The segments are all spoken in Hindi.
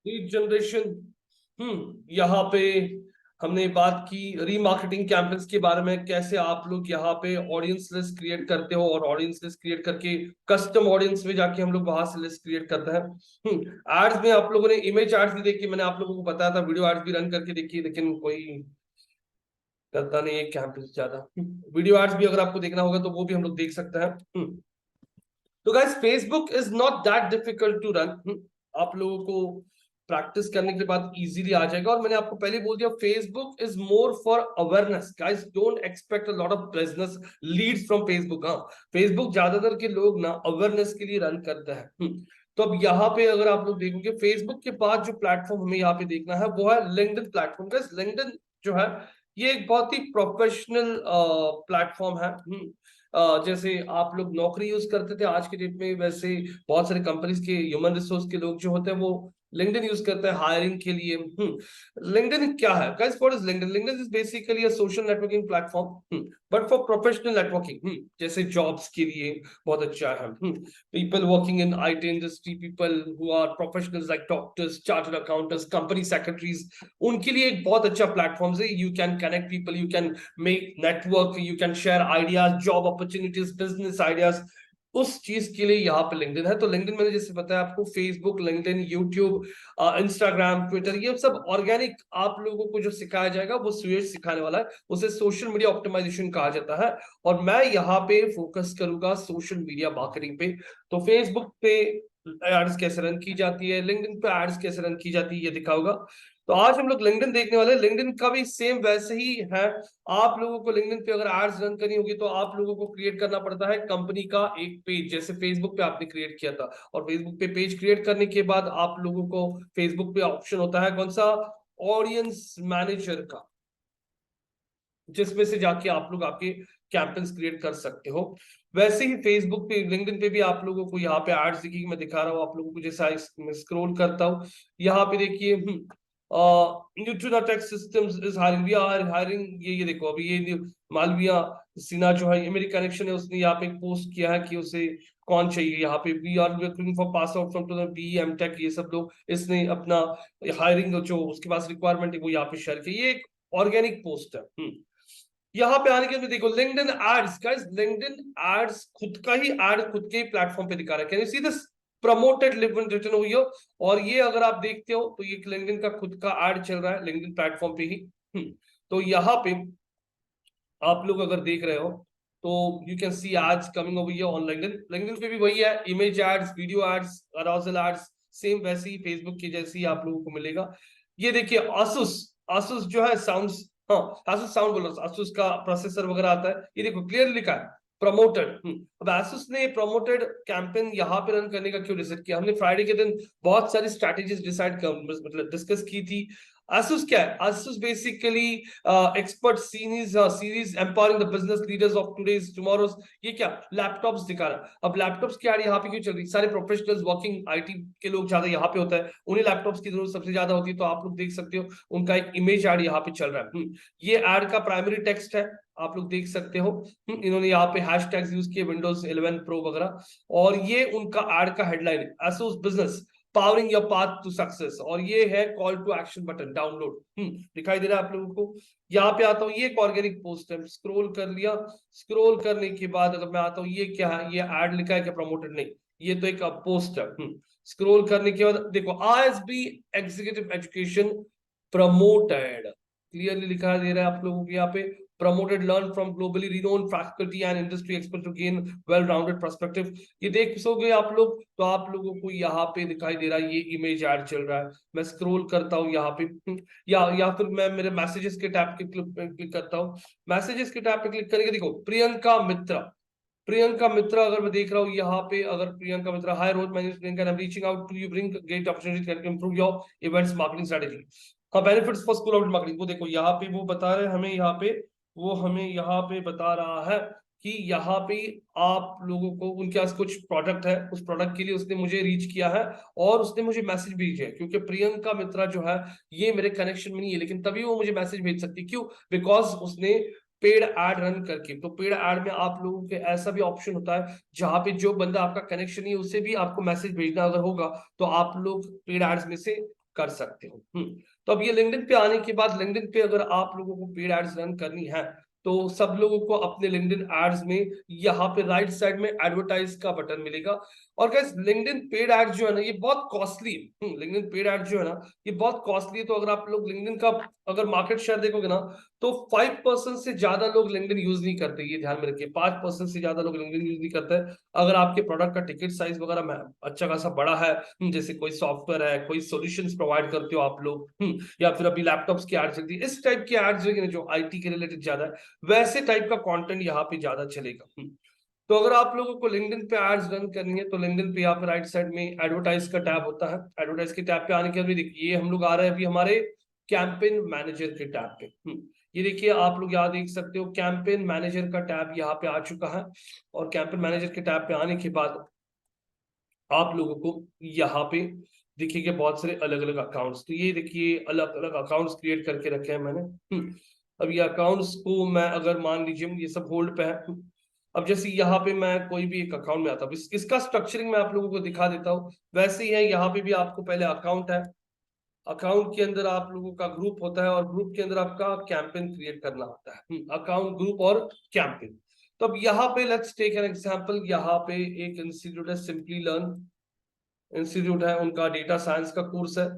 Lead generation. यहाँ पे हमने बात की रीमार्केटिंग कैंपेन्स के बारे में, कैसे आप लोग यहाँ पे ऑडियंस लिस्ट क्रिएट करते हो और ऑडियंस लिस्ट क्रिएट करके कस्टम ऑडियंस में जाके हम लोग वहां से लिस्ट क्रिएट करते हैं। एड्स में आप लोगों ने इमेज एड्स भी देखी, मैंने आप लोगों को बताया था, वीडियो एड्स भी रन करके देखी, लेकिन कोई करता नहीं है कैंपेन ज्यादा। वीडियो एड्स भी अगर आपको देखना होगा तो वो भी हम लोग देख सकते हैं। तो guys Facebook is not that difficult to run. आप लोगों को प्रैक्टिस करने के बाद इजीली आ जाएगा। और मैंने आपको पहले बोल दिया, Facebook is more for awareness. Guys don't expect a lot of business leads from Facebook. हाँ, फेसबुक ज्यादातर के लोग ना अवेयरनेस के लिए रन करते हैं। तो अब यहाँ पे अगर आप लोग देखोगे, फेसबुक के बाद जो प्लेटफॉर्म हमें यहाँ पे देखना है वो है लिंक्डइन प्लेटफॉर्म। गाइस लिंक्डइन जो है ये एक बहुत ही प्रोफेशनल प्लेटफॉर्म है। जैसे आप लोग नौकरी यूज करते थे आज के डेट में, वैसे बहुत सारे कंपनीज के ह्यूमन रिसोर्स के लोग जो होते हैं वो लिंक्डइन यूज करते हैं हायरिंग के लिए। लिंक्डइन क्या है guys? What is LinkedIn? LinkedIn is basically a social networking platform, but for professional networking. जैसे जॉब्स के लिए बहुत अच्छा है। People working in IT industry, people who are professionals like doctors, chartered accountants, company secretaries, उनके लिए एक बहुत अच्छा प्लेटफॉर्म है। You can connect people, you can make network, you can share ideas, job opportunities, business ideas, उस चीज के लिए यहाँ पे लिंक्डइन है। तो लिंक्डइन मैंने जैसे बताया आपको, Facebook, LinkedIn, YouTube, Instagram, Twitter, ये सब ऑर्गेनिक आप लोगों को जो सिखाया जाएगा वो सुयश सिखाने वाला है। उसे सोशल मीडिया ऑप्टिमाइजेशन कहा जाता है। और मैं यहाँ पे फोकस करूंगा सोशल मीडिया मार्केटिंग पे। तो फेसबुक पे एड्स कैसे रन की जाती है, लिंक्डइन पे एड्स कैसे रन की जाती है, ये दिखाऊंगा। तो आज हम लोग लिंक्डइन देखने वाले हैं। लिंक्डइन का भी सेम वैसे ही है। आप लोगों को लिंक्डइन पे अगर एड्स रन करनी होगी तो आप लोगों को क्रिएट करना पड़ता है कंपनी का एक पेज, जैसे फेसबुक पे आपने क्रिएट किया था। और फेसबुक पे पेज क्रिएट करने के बाद आप लोगों को फेसबुक पे ऑप्शन होता है कौन सा? ऑडियंस मैनेजर का, जिसमें से जाके आप लोग आपके कैंपेन्स क्रिएट कर सकते हो। वैसे ही फेसबुक पे, लिंक्डइन पे भी आप लोगों को यहाँ पे एड्स दिखेगी। मैं दिखा रहा हूँ आप लोगों को, जैसा मैं स्क्रॉल करता हूँ यहाँ पे देखिए, Nutrina systems is hiring, we are hiring. ये देखो अभी ये मालविया सिन्हा जो है, ये मेरी कनेक्शन है, उसने यहाँ पे पोस्ट किया है कि उसे कौन चाहिए। यहाँ पे we are looking for pass out from to the B M tech, ये सब लोग इसने अपना हायरिंग जो उसके पास रिक्वायरमेंट है वो यहाँ पे शेयर किया। ये एक ऑर्गेनिक पोस्ट है। यहाँ पे आने के बाद देखो LinkedIn ads. Guys LinkedIn ads खुद का ही एड खुद के ही प्लेटफॉर्म पे दिखा रहा है। Can you see this? Promoted LinkedIn return हुई हो। और ये अगर आप देखते हो तो ये लिंक्डइन का खुद का एड चल रहा है लिंक्डइन प्लेटफॉर्म पे ही। तो यहाँ पे आप लोग अगर देख रहे हो तो you can see ads coming over here on LinkedIn. LinkedIn पे भी वही है, image ads, video ads, carousel ads, same वैसे ही फेसबुक की जैसे ही आप लोगों को मिलेगा। ये देखिए आसूस, आसूस जो है साउंड्स, हाँ आसूस साउंड बोल रहा, आसूस का प्रोसेसर वगैरह आता है। ये देखो क्लियरली लिखा है प्रमोटेड। अब आसूस ने प्रमोटेड कैंपेन यहाँ पे रन करने का क्यों डिसाइड किया? हमने फ्राइडे के दिन बहुत सारी स्ट्रैटेजीज डिसाइड कर, मतलब डिस्कस की थी। Asus क्या है? Asus basically expert series empowering the business leaders of today's tomorrow's। ये क्या लैपटॉप्स दिखा रहा है। अब लैपटॉप्स की यार यहाँ पे क्यों चल रही? सारे प्रोफेशनल्स वर्किंग आईटी के लोग ज्यादा यहाँ पे होता है, उन्हें लैपटॉप्स की जरूरत सबसे ज्यादा होती है। तो आप लोग देख सकते हो उनका एक इमेज एड यहाँ पे चल रहा है। ये एड का प्राइमरी टेक्स्ट है, आप लोग देख सकते हो। इन्होंने यहाँ पे हैश टैग्स यूज किए, विंडोज 11 प्रो वगैरह। और ये उनका एड का हेडलाइन है, Asus business powering your path to success. और ये है call to action button, download दिखाई दे रहा है आप लोगों को। यहाँ पे आता हूँ, ये एक ऑर्गेनिक पोस्ट है, स्क्रॉल कर लिया। स्क्रॉल करने के बाद अगर मैं आता हूँ, ये क्या है? ये ऐड लिखा है क्या? प्रमोटेड नहीं, ये तो एक पोस्ट है। स्क्रॉल करने के बाद देखो ISB executive education promoted, clearly लिखा दे रहा है आप लोगों को यहाँ पे। promoted, learn from globally renowned faculty and industry experts to gain well-rounded perspective। ये देख सोगे आप लोग तो आप लोगों को यहाँ पे दिखाई दे रहा है, ये इमेज ऐड चल रहा है। मैं स्क्रॉल करता हूँ यहाँ पे, या फिर मैं मेरे मैसेजेस के टैब के क्लिक करता हूँ। मैसेजेस के टैब पे क्लिक करके देखो प्रियंका मित्रा, प्रियंका मित्रा अगर मैं देख रहा हूँ यहाँ पे, अगर Priyanka Mitra, hi Rose, my name is Priyanka, I am reaching out to you, bring great opportunity can improve your events marketing strategy. हाँ, benefits for school of marketing, वो देखो यहाँ पे वो बता रहे हैं हमें, यहाँ पे वो हमें यहाँ पे बता रहा है कि यहाँ पे आप लोगों को उनके पास कुछ प्रोडक्ट है, उस प्रोडक्ट के लिए उसने मुझे रीच किया है और उसने मुझे मैसेज भेजा है। क्योंकि प्रियंका मित्रा जो है ये मेरे कनेक्शन में नहीं है, लेकिन तभी वो मुझे मैसेज भेज सकती, क्यों? बिकॉज उसने पेड एड रन करके। तो पेड एड में आप लोगों के ऐसा भी ऑप्शन होता है जहां पे जो बंदा आपका कनेक्शन नहीं है उसे भी आपको मैसेज भेजना अगर होगा तो आप लोग पेड एड्स में से कर सकते हो। तो अब ये लिंक्डइन पे आने के बाद, लिंक्डइन पे अगर आप लोगों को पेड एड्स रन करनी है तो सब लोगों को अपने लिंक्डइन एड्स में यहाँ पे राइट साइड में एडवर्टाइज का बटन मिलेगा। और गाइस लिंक्डइन पेड एड जो है ना ये बहुत कॉस्टली है। लिंक्डइन पेड एड जो है ना ये बहुत कॉस्टली है। तो अगर आप लोग लिंक्डइन का अगर मार्केट शेयर देखोगे ना तो 5% से ज्यादा लोग लिंक्डइन यूज नहीं करते, ये ध्यान में रखिए। 5% से ज्यादा लोग लिंक्डइन यूज नहीं करते हैं। अगर आपके प्रोडक्ट का टिकट साइज वगैरह में अच्छा खासा बड़ा है, जैसे कोई सॉफ्टवेयर है, कोई सॉल्यूशंस प्रोवाइड करते हो आप लोग, या फिर अभी लैपटॉप्स की एड चलती है, इस टाइप की एड्स जो आईटी के रिलेटेड ज्यादा है, वैसे टाइप का कंटेंट यहाँ पे ज्यादा चलेगा। तो अगर आप लोगों को लिंक्डइन पे एड्स रन करनी है तो लिंक्डइन पे यहाँ पे राइट साइड में एडवर्टाइज का टैब होता है। एडवर्टाइज के टैब पे आने के बाद देखिए ये हम लोग आ रहे हैं अभी हमारे कैंपेन मैनेजर के टैब पे। ये देखिए आप लोग यहाँ देख सकते हो कैंपेन मैनेजर का टैब यहाँ पे आ चुका है। और कैंपेन मैनेजर के टैब पे आने के बाद आप लोगों को यहाँ पे देखिए बहुत सारे अलग अलग अकाउंट्स, तो ये देखिए अलग अलग अकाउंट्स क्रिएट करके रखे हैं मैंने। अब ये अकाउंट्स को मैं अगर मान लीजिए ये सब होल्ड पे है। अब जैसे यहाँ पे मैं कोई भी एक अकाउंट में आता हूँ, इसका स्ट्रक्चरिंग मैं आप लोगों को दिखा देता हूँ। वैसे ही है यहाँ पे भी, आपको पहले अकाउंट है, अकाउंट के अंदर आप लोगों का ग्रुप होता है और ग्रुप के अंदर आपका कैंपेन क्रिएट करना होता है। अकाउंट, ग्रुप और कैंपेन। तो अब यहाँ पे लेट्स टेक एन एग्जांपल, यहाँ पे एक इंस्टीट्यूट है सिंपली लर्न इंस्टीट्यूट है, उनका डेटा साइंस का कोर्स है।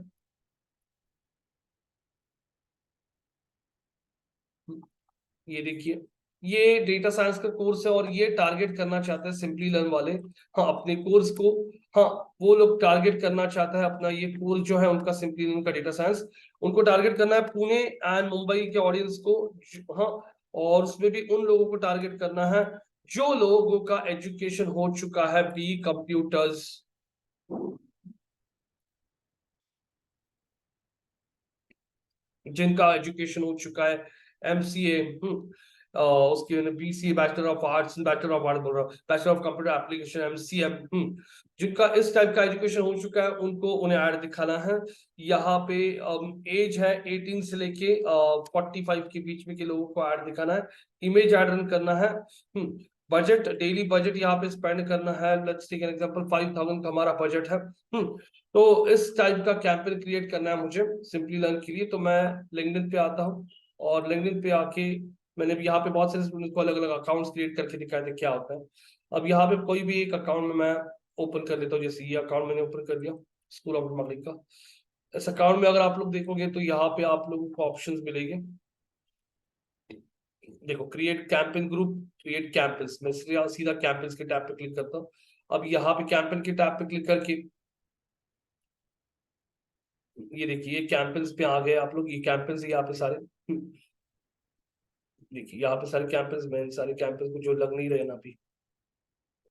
ये देखिए ये डेटा साइंस का कोर्स है और ये टारगेट करना चाहते हैं सिंपली लर्न वाले, हाँ अपने कोर्स को, हाँ वो लोग टारगेट करना चाहता है अपना ये कोर्स जो है उनका सिंपली लर्न का डेटा साइंस, उनको टारगेट करना है पुणे एंड मुंबई के ऑडियंस को। हाँ और उसमें भी उन लोगों को टारगेट करना है जो लोगों का एजुकेशन हो चुका है बी कंप्यूटर्स, जिनका एजुकेशन हो चुका है एमसीए, उसके BCA, bachelor of arts, bachelor of arts बोल रहा हूँ, bachelor of computer application MCM, जिनका इस टाइप का एजुकेशन हो चुका है उनको उन्हें ऐड दिखाना है। यहाँ पे एज है 18 से लेके 45 के बीच में के लोगों को ऐड दिखाना है। इमेज ऐड रन करना है। बजट, डेली बजट यहाँ पे स्पेंड करना है, लेट्स टेक एन एग्जांपल 5000 का हमारा बजट है। तो इस टाइप का कैंपेन क्रिएट करना है मुझे सिंपली लर्न के लिए। तो मैं लिंक्डइन पे आता हूँ और लिंक्डइन पे आके मैंने भी यहाँ पे बहुत सारे स्टूडेंट्स को अलग अलग अकाउंट्स क्रिएट करके दिखाए थे क्या होता है। अब यहाँ पे कोई भी एक अकाउंट में मैं ओपन कर देता हूँ, जैसे ये अकाउंट मैंने ओपन कर दिया स्कूल ऑफ मार्केटिंग का। इस अकाउंट में अगर आप लोग देखोगे तो यहाँ पे आप लोगों को ऑप्शंस मिलेंगे। देखो create campaign group, create campaigns, मैं सीधा कैंपेन्स के टैब पे क्लिक करता हूँ। अब यहाँ पे कैंपेन के टैब पे क्लिक करके ये देखिए ये कैंपेन्स पे आ गए आप लोग, ये कैंपेन्स यहाँ पे सारे, देखिए यहाँ पे सारे कैंपेन्स, में सारे कैंपेन्स को जो लग नहीं रहे ना अभी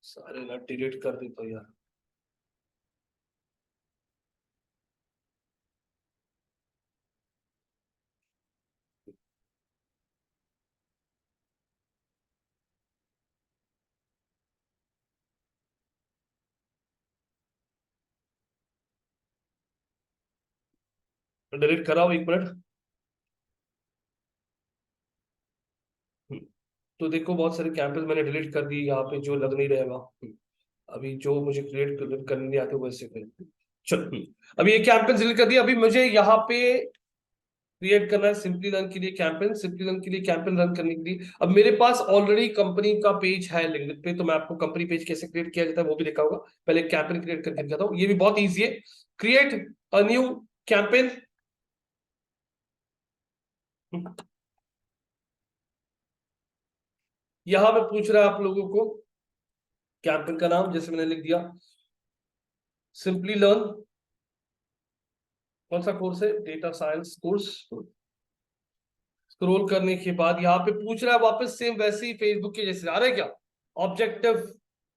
सारे ना डिलीट कर देता हूँ यार। डिलीट कराओ, एक मिनट। तो देखो बहुत सारे कैंपेस मैंने डिलीट कर दिए यहाँ पे जो लग नहीं रहेगा। अभी जो मुझे क्रिएट करने नहीं आते वैसे करें। चल अभी ये कैंपेन डिलीट कर दिया। अभी मुझे यहाँ पे क्रिएट करना है सिंपली रन के लिए कैंपेन, सिंपली रन के लिए कैंपेन रन करने के लिए अब मेरे पास ऑलरेडी कंपनी का पेज है लिंक्डइन पे। तो मैं आपको कंपनी पेज कैसे क्रिएट किया जाता है वो भी दिखाऊंगा। पहले कैंपेन क्रिएट करके दिखाता हूँ, ये भी बहुत ईजी है। Create a new campaign. यहाँ पे पूछ रहा है आप लोगों को कैंपेन का नाम, जैसे मैंने लिख दिया सिंपली लर्न। कौन सा कोर्स है? Data science course. स्क्रॉल करने के बाद यहाँ पे पूछ रहा है वापस सेम वैसे ही फेसबुक के जैसे आ रहा है क्या, ऑब्जेक्टिव,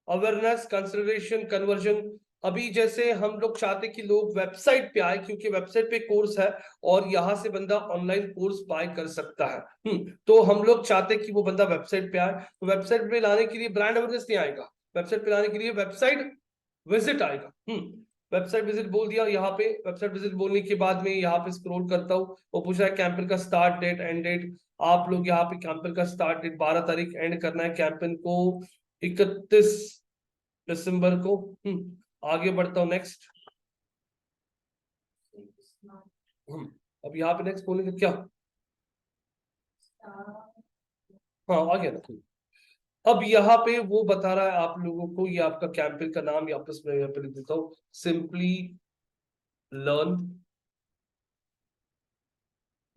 अवेयरनेस, कंसिडरेशन, कन्वर्जन। अभी जैसे हम लोग चाहते कि लोग वेबसाइट पे आए क्योंकि वेबसाइट पे कोर्स है और यहाँ से बंदा ऑनलाइन कोर्स बाय कर सकता है। तो हम लोग चाहते कि वो बंदा वेबसाइट पे आए। तो वेबसाइट पे लाने के लिए ब्रांड अवेयरनेस नहीं आएगा, वेबसाइट पे लाने के लिए वेबसाइट विजिट आएगा। वेबसाइट विजिट बोल दिया। यहाँ पे वेबसाइट विजिट बोलने के बाद में यहाँ पे स्क्रॉल करता हूँ, वो पूछ रहा है कैंपेन का स्टार्ट डेट एंड डेट। आप लोग यहाँ पे कैंपेन का स्टार्ट डेट 12 तारीख, एंड करना है कैंपेन को 31 दिसंबर को। आगे बढ़ता हूँ नेक्स्ट। अब यहाँ पे नेक्स्ट बोलेंगे क्या? हाँ आ गया ना। अब यहाँ पे वो बता रहा है आप लोगों को, ये आपका कैंपेन का नाम यहाँ पे मैं यहाँ पे लिख देता हूँ, simply learn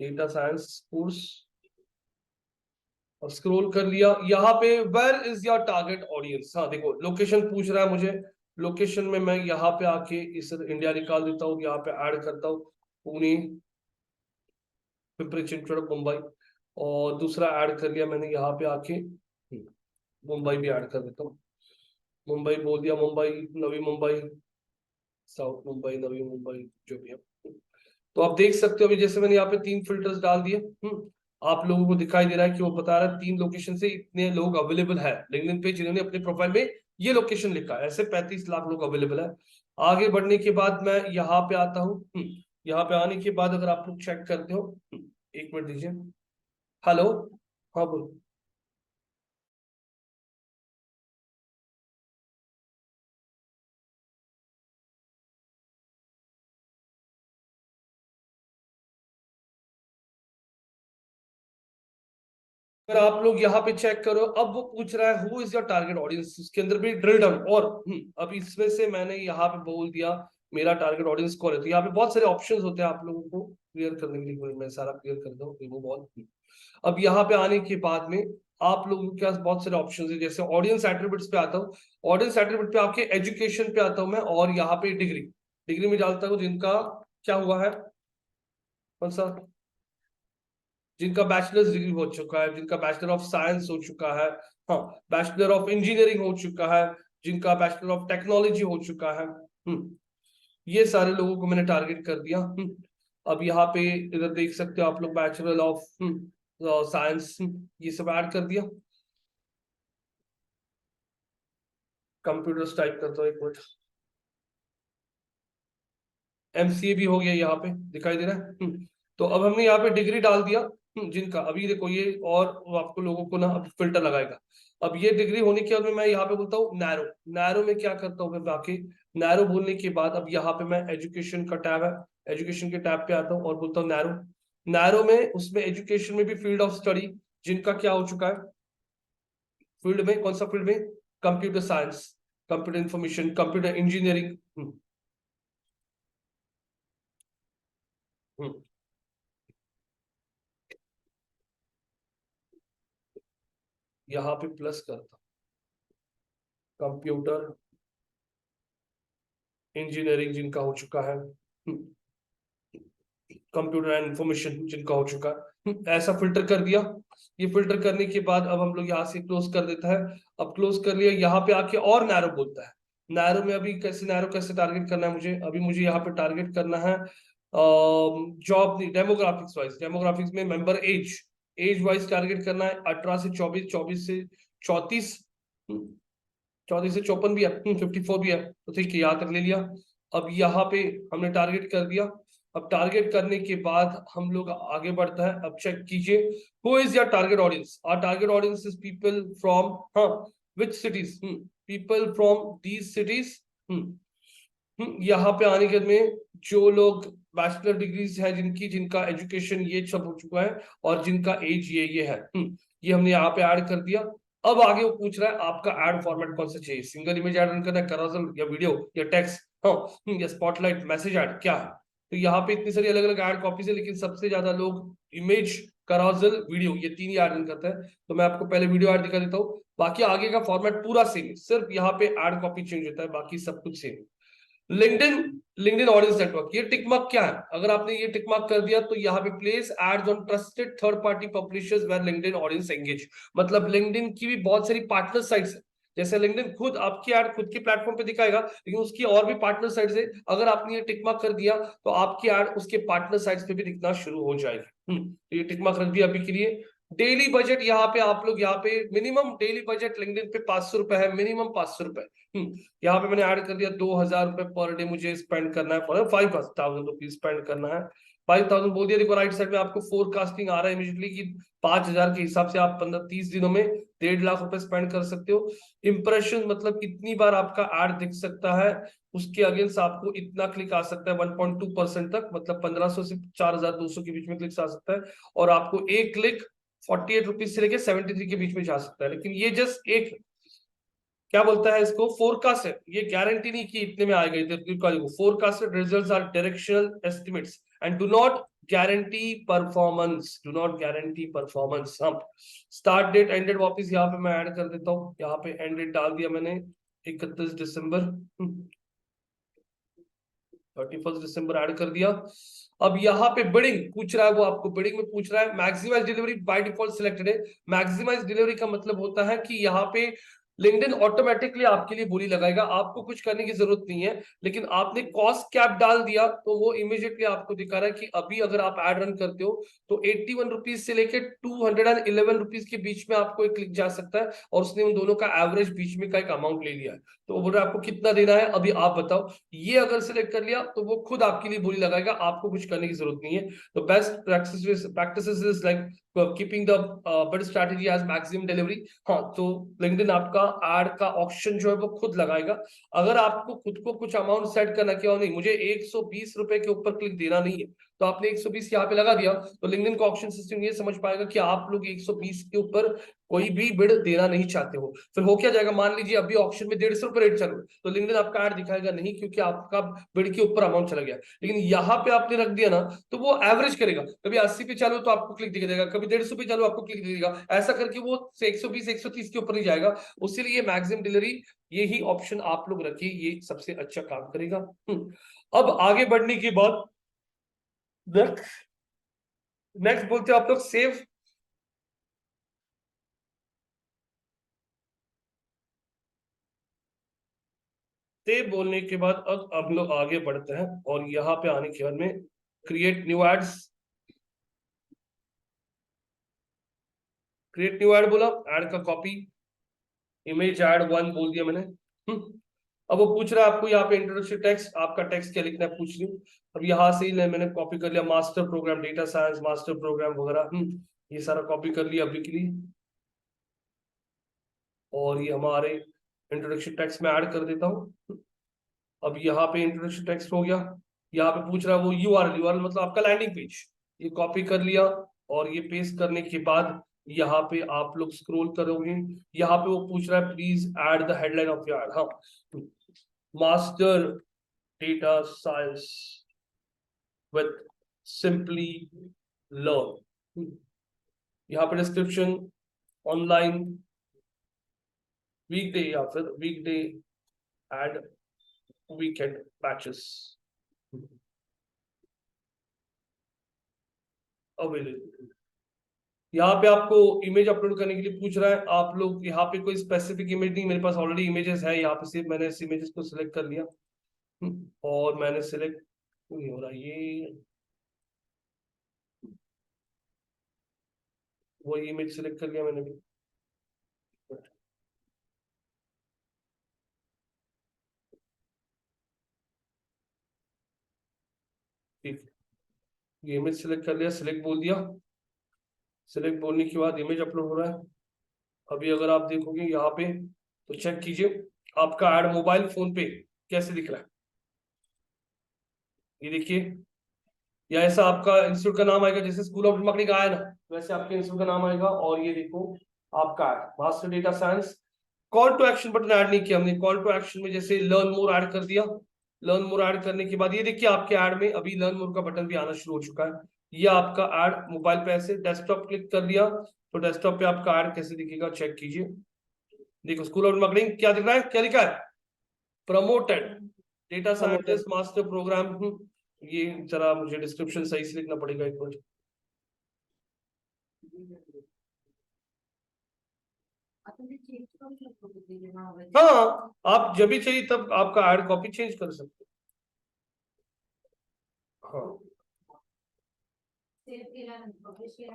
data science course. और स्क्रॉल कर लिया यहाँ पे, where is your target audience. हाँ देखो लोकेशन पूछ रहा है मुझे, लोकेशन में मैं यहाँ पे आके इस इंडिया निकाल देता हूँ, यहाँ पे ऐड करता हूँ पुणे, पिंपरी चिंचवड, मुंबई। और दूसरा ऐड कर लिया मैंने यहाँ पे आके, मुंबई भी ऐड कर देता हूँ। मुंबई बोल दिया, मुंबई, नवी मुंबई, साउथ मुंबई, नवी मुंबई, जो भी है। तो आप देख सकते हो अभी जैसे मैंने यहाँ पे 3 फिल्टर्स डाल दिए। आप लोगों को दिखाई दे रहा है कि वो बता रहा है 3 लोकेशन से इतने लोग अवेलेबल है लिंक्डइन पे जिन्होंने अपने प्रोफाइल में ये लोकेशन लिखा है, ऐसे 35 लाख लोग अवेलेबल है। आगे बढ़ने के बाद मैं यहाँ पे आता हूँ। यहाँ पे आने के बाद अगर आप लोग चेक करते हो, एक मिनट दीजिए। हेलो, हाँ बोलो। अगर आप लोग यहाँ पे चेक करो, अब वो पूछ रहा है who is your target audience, उसके अंदर भी ड्रिल डाउन। और अब इसमें से मैंने यहाँ पे बोल दिया मेरा टारगेट ऑडियंस कौन है। तो यहाँ पे बहुत सारे ऑप्शंस होते हैं आप लोगों को क्लियर करने के लिए, मैं सारा क्लियर कर दूं, रिमूव ऑल। अब यहाँ पे आने के बाद में आप लोगों के पास बहुत सारे ऑप्शन है, जैसे ऑडियंस एट्रीब्यूट्स पे आता हूँ। ऑडियंस एट्रीब्यूट पे आपके एजुकेशन पे आता हूँ मैं, और यहाँ पे डिग्री, डिग्री में डालता हूँ जिनका क्या हुआ है, कौन सा, जिनका बैचलर्स डिग्री हो चुका है, जिनका बैचलर ऑफ साइंस हो चुका है, हाँ, बैचलर ऑफ इंजीनियरिंग हो चुका है, जिनका बैचलर ऑफ टेक्नोलॉजी हो चुका है। ये सारे लोगों को मैंने टारगेट कर दिया। अब यहाँ पे इधर देख सकते हो आप लोग, बैचलर ऑफ साइंस, ये सब ऐड कर दिया। कंप्यूटर्स टाइप करता हूँ, एक मिनट। एमसीए भी हो गया, यहाँ पे दिखाई दे रहा है। तो अब हमने यहाँ पे डिग्री डाल दिया, जिनका अभी देखो ये, और वो आपको लोगों को ना अब फिल्टर लगाएगा। अब ये डिग्री होने के बाद में मैं यहाँ पे बोलता हूँ नैरो। नैरो में क्या करता हूँ मैं, बाकी नैरो बोलने के बाद अब यहाँ पे मैं एजुकेशन का टैब है, एजुकेशन के टैब पे आता हूँ और बोलता हूँ नैरो। नैरो में उसमें एजुकेशन में भी फील्ड ऑफ स्टडी जिनका क्या हो चुका है, फील्ड में कौन सा फील्ड में, computer science, computer information, computer engineering. यहाँ पे प्लस करता, कंप्यूटर इंजीनियरिंग जिनका हो चुका है, कंप्यूटर एंड इंफॉर्मेशन जिनका हो चुका है, ऐसा फिल्टर कर दिया। ये फिल्टर करने के बाद अब हम लोग यहाँ से क्लोज कर देता है। अब क्लोज कर लिया, यहाँ पे आके और नैरो बोलता है। नैरो में अभी कैसे, नैरो कैसे टारगेट करना है मुझे, अभी मुझे यहाँ पे टारगेट करना है जॉब नहीं, डेमोग्राफिक्स वाइज, डेमोग्राफिक्स में member age, age wise target करना है, 18 से 24, 24 से 34, 34 से 54 भी है, 54 भी है, तो ठीक है यहाँ तक ले लिया। अब यहाँ पे हमने टारगेट कर दिया। अब टारगेट करने के बाद हम लोग आगे बढ़ता है। अब चेक कीजिए, who is your target audience. Our target audience is people from, हाँ, which cities, people from these cities. यहाँ पे आने के बाद में जो लोग बैचलर डिग्रीज है जिनकी, जिनका एजुकेशन ये सब हो चुका है, और जिनका एज ये है, ये हमने यहाँ पे ऐड कर दिया। अब आगे वो पूछ रहा है आपका ऐड फॉर्मेट कौन सा चाहिए, सिंगल इमेज ऐड रन करना है, कैरोसेल या वीडियो या टेक्स्ट, हाँ, या स्पॉटलाइट, मैसेज ऐड, क्या है। तो यहाँ पे इतनी सारी अलग अलग ऐड कॉपीज है, लेकिन सबसे ज्यादा लोग इमेज, कैरोसेल, वीडियो, ये 3 ही ऐड रन करते हैं। तो मैं आपको पहले वीडियो ऐड दिखा देता हूँ, बाकी आगे का फॉर्मेट पूरा सेम है, सिर्फ यहाँ पे ऐड कॉपी चेंज होता है, बाकी सब कुछ same. LinkedIn, LinkedIn audience network, ये टिक मार्क क्या है, अगर आपने ये टिक मार्क कर दिया तो यहाँ पे place ads on trusted third party publishers where LinkedIn audience engage. मतलब लिंक्डइन की भी बहुत सारी पार्टनर साइट्स है, जैसे लिंक्डइन खुद आपकी ऐड खुद के प्लेटफॉर्म पे दिखाएगा, लेकिन उसकी और भी पार्टनर साइट्स है। अगर आपने ये टिक मार्क कर दिया तो आपकी ऐड उसके पार्टनर साइट्स पे भी दिखना शुरू हो जाएगी। तो ये टिक मार्क रख दिया अभी के लिए। डेली बजट यहाँ पे आप लोग, यहाँ पे मिनिमम डेली बजट लिंक्डइन पे 500 रुपए है, मिनिमम 500 रुपए। यहाँ पे मैंने ऐड कर दिया 2000 रुपए पर डे मुझे स्पेंड करना है, फॉर 5000 रुपीज स्पेंड करना है, 5,000 बोल दिया। देखो राइट साइड में आपको फोरकास्टिंग आ रहा है इमीडिएटली कि 5,000 के हिसाब से आप 15-30 दिनों में 1.5 लाख रुपए स्पेंड कर सकते हो। इंप्रेशन मतलब कितनी बार आपका एड दिख सकता है, उसके अगेंस्ट आपको इतना क्लिक आ सकता है 1.2% तक, मतलब 1500 से 4,200 के बीच में क्लिक आ सकता है। और आपको एक क्लिक 48 रुपीज से लेके 73 के बीच में जा सकता है। लेकिन ये जस्ट एक क्या बोलता है इसको, फोरकास्ट है, ये गारंटी नहीं कि इतने में आएगा इधर। Forecasted results are directional estimates and do not guarantee performance, do not guarantee performance. हम स्टार्ट डेट एंडेड वापस यहाँ पे मैं ऐड कर देता हूँ, यहाँ पे एंडेड डाल दिया मैंने 31 दिसंबर, 31 दिसंबर ऐड कर दिया। अब यहाँ पे बिडिंग पूछ रहा है, वो आपको बिडिंग में पूछ रहा है। Maximize delivery by default selected है। मैक्सिमाइज डिलीवरी का मतलब होता है कि यहाँ पे लिंक्डइन ऑटोमेटिकली आपके लिए बोली लगाएगा, आपको कुछ करने की जरूरत नहीं है। लेकिन आपने कॉस्ट कैप डाल दिया तो वो इमीडिएटली आपको दिखा रहा है कि अभी अगर आप एड रन करते हो तो 81 रुपीज से लेकर 211 रुपीज के बीच में आपको एक क्लिक जा सकता है। और उसने उन दोनों का एवरेज बीच में का एक अमाउंट ले लिया है। तो वो बोल रहा है आपको कितना देना है, अभी आप बताओ। ये अगर सिलेक्ट कर लिया तो वो खुद आपके लिए बोली लगाएगा, आपको कुछ करने की जरूरत नहीं है। तो best practices is like keeping the bid strategy as maximum delivery. हाँ, तो लिंक्डइन आपका एड का ऑप्शन जो है वो खुद लगाएगा। अगर आपको खुद को कुछ अमाउंट सेट करना क्या, नहीं मुझे 120 रुपए के ऊपर क्लिक देना नहीं है, तो आपने 120 यहाँ पे लगा दिया, तो लिंक्डइन का ऑप्शन सिस्टम ये समझ पाएगा कि आप लोग 120 के ऊपर कोई भी बिड देना नहीं चाहते हो। फिर हो क्या जाएगा, मान लीजिए अभी ऑप्शन में 150 रुपए रेट चल रहा है, तो लिंक्डइन आपका ऐड दिखाएगा नहीं, क्योंकि आपका बिड के ऊपर अमाउंट चला गया। लेकिन यहाँ पे आपने रख दिया ना, तो वो एवरेज करेगा, कभी 80 पे चालू तो आपको क्लिक दिखा देगा, कभी 150 पे चालू आपको क्लिक देगा, ऐसा करके वो 120 130 के ऊपर नहीं जाएगा। उसीलिए मैक्सिमम डिलीवरी यही ऑप्शन आप लोग रखिए, ये सबसे अच्छा काम करेगा। अब आगे बढ़ने के बाद नेक्स्ट बोलते हो आप लोग सेव। सेव बोलने के बाद अब हम लोग आगे बढ़ते हैं, और यहाँ पे आने के बाद में create new ads, create new ad बोला, एड का कॉपी, इमेज एड 1 बोल दिया मैंने। अब वो पूछ रहा है आपको यहाँ पे इंट्रोडक्शन टेक्स्ट, आपका टेक्स्ट क्या लिखना है पूछ लियो। अब यहाँ से ही मैंने कॉपी कर लिया, master program data science, master program वगैरह, ये सारा कॉपी कर लिया अभी के लिए। और ये हमारे इंट्रोडक्शन टेक्स्ट में ऐड कर देता हूँ। अब यहाँ पे इंट्रोडक्शन टेक्स्ट हो गया। यहाँ पे पूछ रहा है वो यूआरएल मतलब आपका लैंडिंग पेज, ये कॉपी कर लिया। और ये पेस्ट करने के बाद यहाँ पे आप लोग स्क्रॉल करोगे, यहाँ पे वो पूछ रहा है please add the headline of your ad. हाँ, master data science with Simplilearn. यहाँ पे डिस्क्रिप्शन ऑनलाइन वीकडे या फिर weekday and weekend batches available. यहाँ पे आपको इमेज अपलोड करने के लिए पूछ रहा है, आप लोग यहाँ पे कोई स्पेसिफिक इमेज नहीं, मेरे पास ऑलरेडी इमेजेस है, यहाँ पे सिर्फ मैंने इस इमेजेस को सिलेक्ट कर लिया। और मैंने सिलेक्ट नहीं हो रहा, ये वो इमेज सिलेक्ट कर लिया मैंने भी। ठीक, ये इमेज सिलेक्ट कर लिया, सिलेक्ट बोल दिया। सिलेक्ट बोलने के बाद इमेज अपलोड हो रहा है। अभी अगर आप देखोगे यहाँ पे तो चेक कीजिए आपका एड मोबाइल फोन पे कैसे दिख रहा है। ये देखिए, या ऐसा आपका इंस्टीट्यूट का नाम आएगा, जैसे स्कूल ऑफ मार्केटिंग का आया ना, वैसे आपके इंस्टीट्यूट का नाम आएगा। और ये देखो आपका master data science. Call to action button add नहीं किया हमने, कॉल टू एक्शन में जैसे लर्न मोर ऐड कर दिया। लर्न मोर ऐड करने के बाद ये देखिए आपके ऐड में अभी लर्न मोर का बटन भी आना शुरू हो चुका है। ये आपका ऐड मोबाइल पे ऐसे डेस्कटॉप क्लिक कर दिया तो डेस्कटॉप पे आपका ऐड कैसे दिखेगा चेक कीजिए। देखो स्कूल ऑफ मार्केटिंग क्या दिख रहा है, क्या लिखा है, promoted data scientist master program. ये जरा मुझे डिस्क्रिप्शन सही से लिखना पड़ेगा एक बार। हाँ, आप जब भी चाहिए तब आपका ऐड कॉपी चेंज कर सकते हो।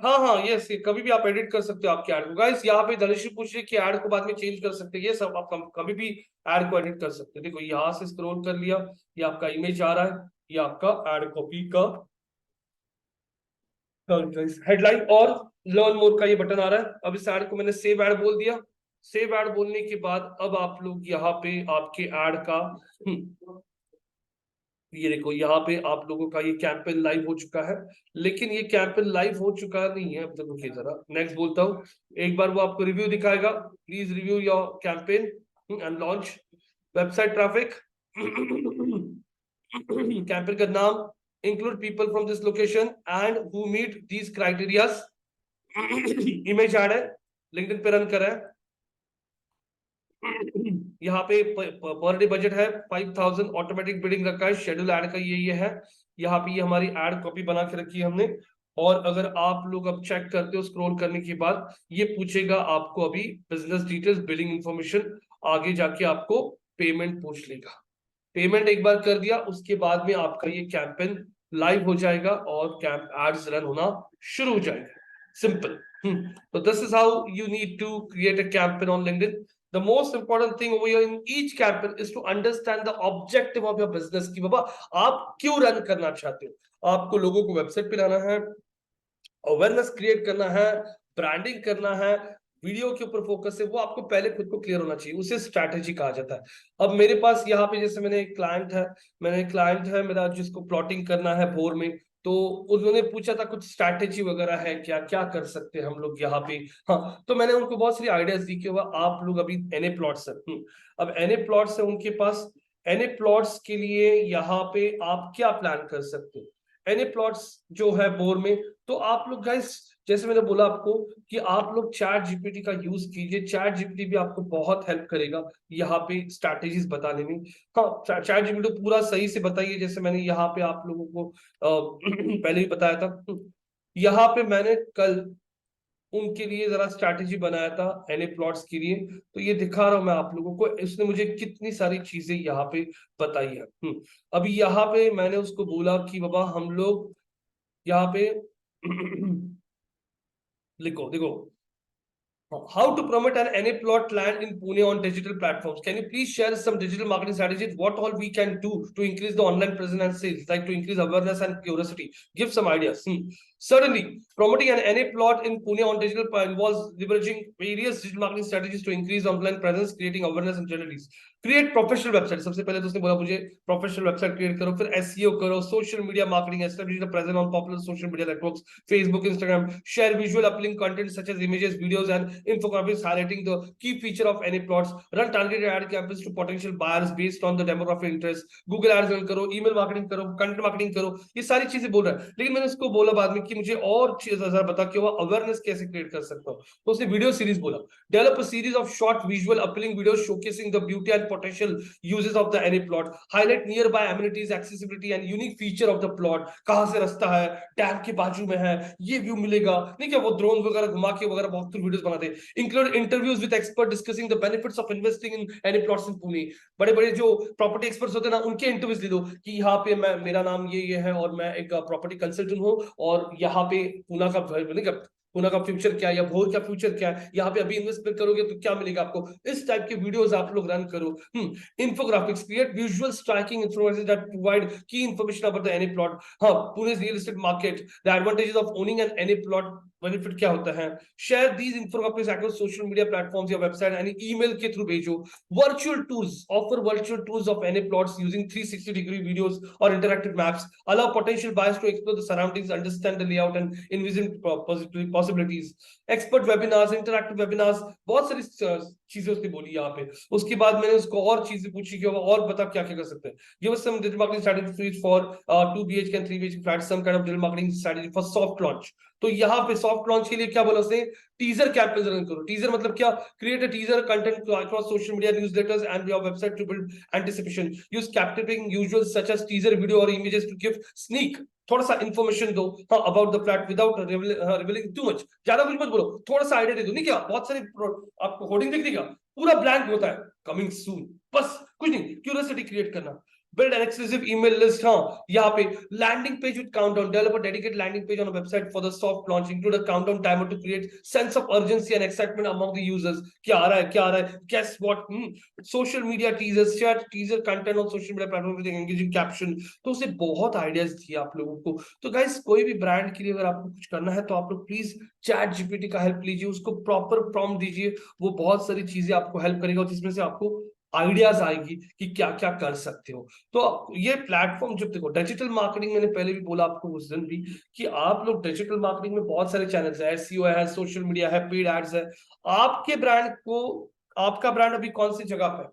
हाँ हाँ हाँ, यस, ये कभी भी आप एडिट कर सकते हो आपके ऐड को। गाइस यहाँ पे धनुषी पूछ रही है कि ऐड को बाद में चेंज कर सकते हैं, ये सब आप कभी भी ऐड को एडिट कर सकते हैं। देखो यहाँ से स्क्रॉल कर लिया, ये आपका इमेज आ रहा है, ये आपका ऐड कॉपी का हेडलाइन और लर्न मोर का ये बटन आ रहा है। अब इस ऐड को मैंने सेव ऐड बोल दिया। सेव ऐड बोलने के बाद अब आप लोग यहाँ पे आपके ऐड का ये देखो, यहाँ पे आप लोगों का ये कैंपेन लाइव हो चुका है। लेकिन ये कैंपेन लाइव हो चुका नहीं है अब तक। रुकिए जरा, नेक्स्ट बोलता हूँ। एक बार वो आपको रिव्यू दिखाएगा, please review your campaign and launch website traffic. Campaign का नाम, include people from this location and who meet these criterias. Image ad है, लिंक्डइन पे रन करा है। यहाँ पे पर डे बजट है 5000, ऑटोमेटिक बिडिंग रखा है, शेड्यूल ऐड का ये है। यहाँ पे ये हमारी ऐड कॉपी बना के रखी है हमने। और अगर आप लोग अब चेक करते हो स्क्रॉल करने के बाद, ये पूछेगा आपको अभी बिजनेस डिटेल्स, बिलिंग इंफॉर्मेशन, आगे जाके आपको पेमेंट पूछ लेगा। पेमेंट एक बार कर दिया उसके बाद में आपका ये कैंपेन लाइव हो जाएगा और कैंप एड्स रन होना शुरू हो जाएगा। Simple. So this is how you need to create a campaign on LinkedIn. The most important thing over here in each campaign is to understand the objective of your business कि बाबा आप क्यों रन करना चाहते हो। आपको लोगों को वेबसाइट पे लाना है, अवेयरनेस क्रिएट करना है, ब्रांडिंग करना है, वीडियो के ऊपर फोकस है, वो आपको पहले खुद को क्लियर होना चाहिए, उसे स्ट्रैटेजी कहा जाता है। अब मेरे पास यहाँ पे जैसे मैंने एक क्लाइंट है मेरा जिसको प्लॉटिंग करना है भोर में, तो उन्होंने पूछा था कुछ स्ट्रैटेजी वगैरह है क्या, क्या कर सकते हैं हम लोग यहाँ पे। हाँ, तो मैंने उनको बहुत सारी आइडियाज दी कि आप लोग अभी एनए प्लॉट्स है। अब एनए प्लॉट्स है उनके पास, एनए प्लॉट्स के लिए यहाँ पे आप क्या प्लान कर सकते हो। एनए प्लॉट्स जो है बोर में, तो आप लोग गाइस जैसे मैंने बोला आपको कि आप लोग चैट जीपीटी का यूज कीजिए। चैट जीपीटी भी आपको बहुत हेल्प करेगा यहाँ पे स्ट्रैटेजीज बताने में। हाँ, चैट जीपीटी पूरा सही से बताइए, जैसे मैंने यहाँ पे आप लोगों को पहले ही बताया था। यहाँ पे मैंने कल उनके लिए जरा स्ट्रैटेजी बनाया था एनए प्लॉट्स के लिए, तो ये दिखा रहा हूं मैं आप लोगों को। इसने मुझे कितनी सारी चीजें यहाँ पे बताई है। अभी यहाँ पे मैंने उसको बोला कि बाबा हम लोग यहाँ पे लिखो देखो, how to promote an any plot land in Pune on digital platforms. Can you please share some digital marketing strategies? What all we can do to increase the online presence and sales, like to increase awareness and curiosity? Give some ideas. Certainly, promoting an NA plot in Pune on digital involves leveraging various digital marketing strategies to increase online presence, creating awareness and journalities. Create professional website. सबसे पहले तो उसने बोला मुझे प्रोफेशनल वेबसाइट क्रिएट करो, फिर एसईओ करो, social media marketing, establish the presence on popular social media networks, Facebook, Instagram, share visual appealing content such as images, videos and infographics highlighting the key feature of any plots, run targeted ad campaigns to potential buyers based on the demographic interest, Google ads run करो, ईमेल मार्केटिंग करो, कंटेंट मार्केटिंग करो, ये सारी चीजें बोल रहा है। लेकिन मैंने उसको बोला बाद में कि मुझे और चीज जरा बता कि वो अवेयरनेस कैसे क्रिएट कर सकता हूँ। तो उसने वीडियो सीरीज बोला, develop a series of short visual uplink videos showcasing the beauty and potential uses of the any plot, highlight nearby amenities, accessibility and unique feature of the plot, कहां से रास्ता है, डैम के बाजू में है, ये व्यू मिलेगा, नहीं क्या वो ड्रोन वगैरह घुमा के वगैरह बहुत थ्रू वीडियोस बनाते हैं। Include interviews with expert discussing the benefits of investing in any plots in Pune. बड़े बड़े जो प्रॉपर्टी एक्सपर्ट्स होते हैं ना, उनके इंटरव्यूज दे दो कि यहाँ पे मैं, मेरा नाम ये है और मैं एक प्रॉपर्टी कंसल्टेंट हूँ और यहाँ पे पुणे का पुणे का फ्यूचर क्या है या भोर का फ्यूचर क्या है, यहाँ पे अभी इन्वेस्टमेंट करोगे तो क्या मिलेगा आपको। इस टाइप के वीडियोस आप लोग रन करो। Infographics create visual striking information that provide key information about the NA plot. हाँ, Pune's real estate market, the advantages of owning an NA plot, benefit क्या होता है। Share these infographics across social media platforms या website यानी email के through भेजो। Virtual tours, offer virtual tours of NA plots using 360-degree videos or interactive maps. Allow potential buyers to explore the surroundings, understand the layout and envision possibilities. Expert webinars, interactive webinars, बहुत सारी चीजें उसने बोली यहाँ पे। उसके बाद मैंने उसको और चीजें पूछी कि और बता क्या क्या कर सकते हैं। Give us some digital marketing strategies for 2 BHK and 3 BHK flats, some kind of digital marketing strategy for soft launch. तो यहाँ पे सॉफ्ट लॉन्च के लिए क्या बोला उसने, टीजर कैंपेन रन करो। टीजर मतलब क्या, create a teaser content across social media, newsletters and your website to build anticipation. Use captivating visuals such as teaser video और इमेजेस टू गिव स्नीक, थोड़ा सा इंफॉर्मेशन दो about the flat without revealing too much. ज्यादा कुछ मत बोलो, थोड़ा सा आइडिया दे दो। नहीं क्या बहुत सारे आपको होर्डिंग दिख देगा, पूरा ब्लैंक होता है, कमिंग सून, बस कुछ नहीं, क्यूरियोसिटी क्रिएट करना। build an exclusive email list. हाँ, यहाँ पे landing page with countdown, develop a dedicated landing page on a website for the soft launch, include a countdown timer to create sense of urgency and excitement among the users. क्या आ रहा है, क्या आ रहा है, guess what? Social media teasers, share teaser content on social media platform with engaging caption. तो उसे बहुत आइडियाज दिए आप लोगों को. तो गाइस, कोई भी ब्रांड के लिए अगर आपको कुछ करना है तो आप लोग प्लीज चैट जीपीटी का हेल्प लीजिए, उसको प्रॉपर प्रॉम्प्ट दीजिए. वो बहुत सारी चीजें आपको हेल्प करेगा, जिसमें से आपको आइडियाज आएगी कि क्या क्या कर सकते हो. तो ये प्लेटफॉर्म, जब देखो डिजिटल मार्केटिंग, मैंने पहले भी बोला आपको उस दिन भी कि आप लोग डिजिटल मार्केटिंग में बहुत सारे चैनल्स है, एसईओ है, सोशल मीडिया है, पेड एड्स है. आपके ब्रांड को, आपका ब्रांड अभी कौन सी जगह पे,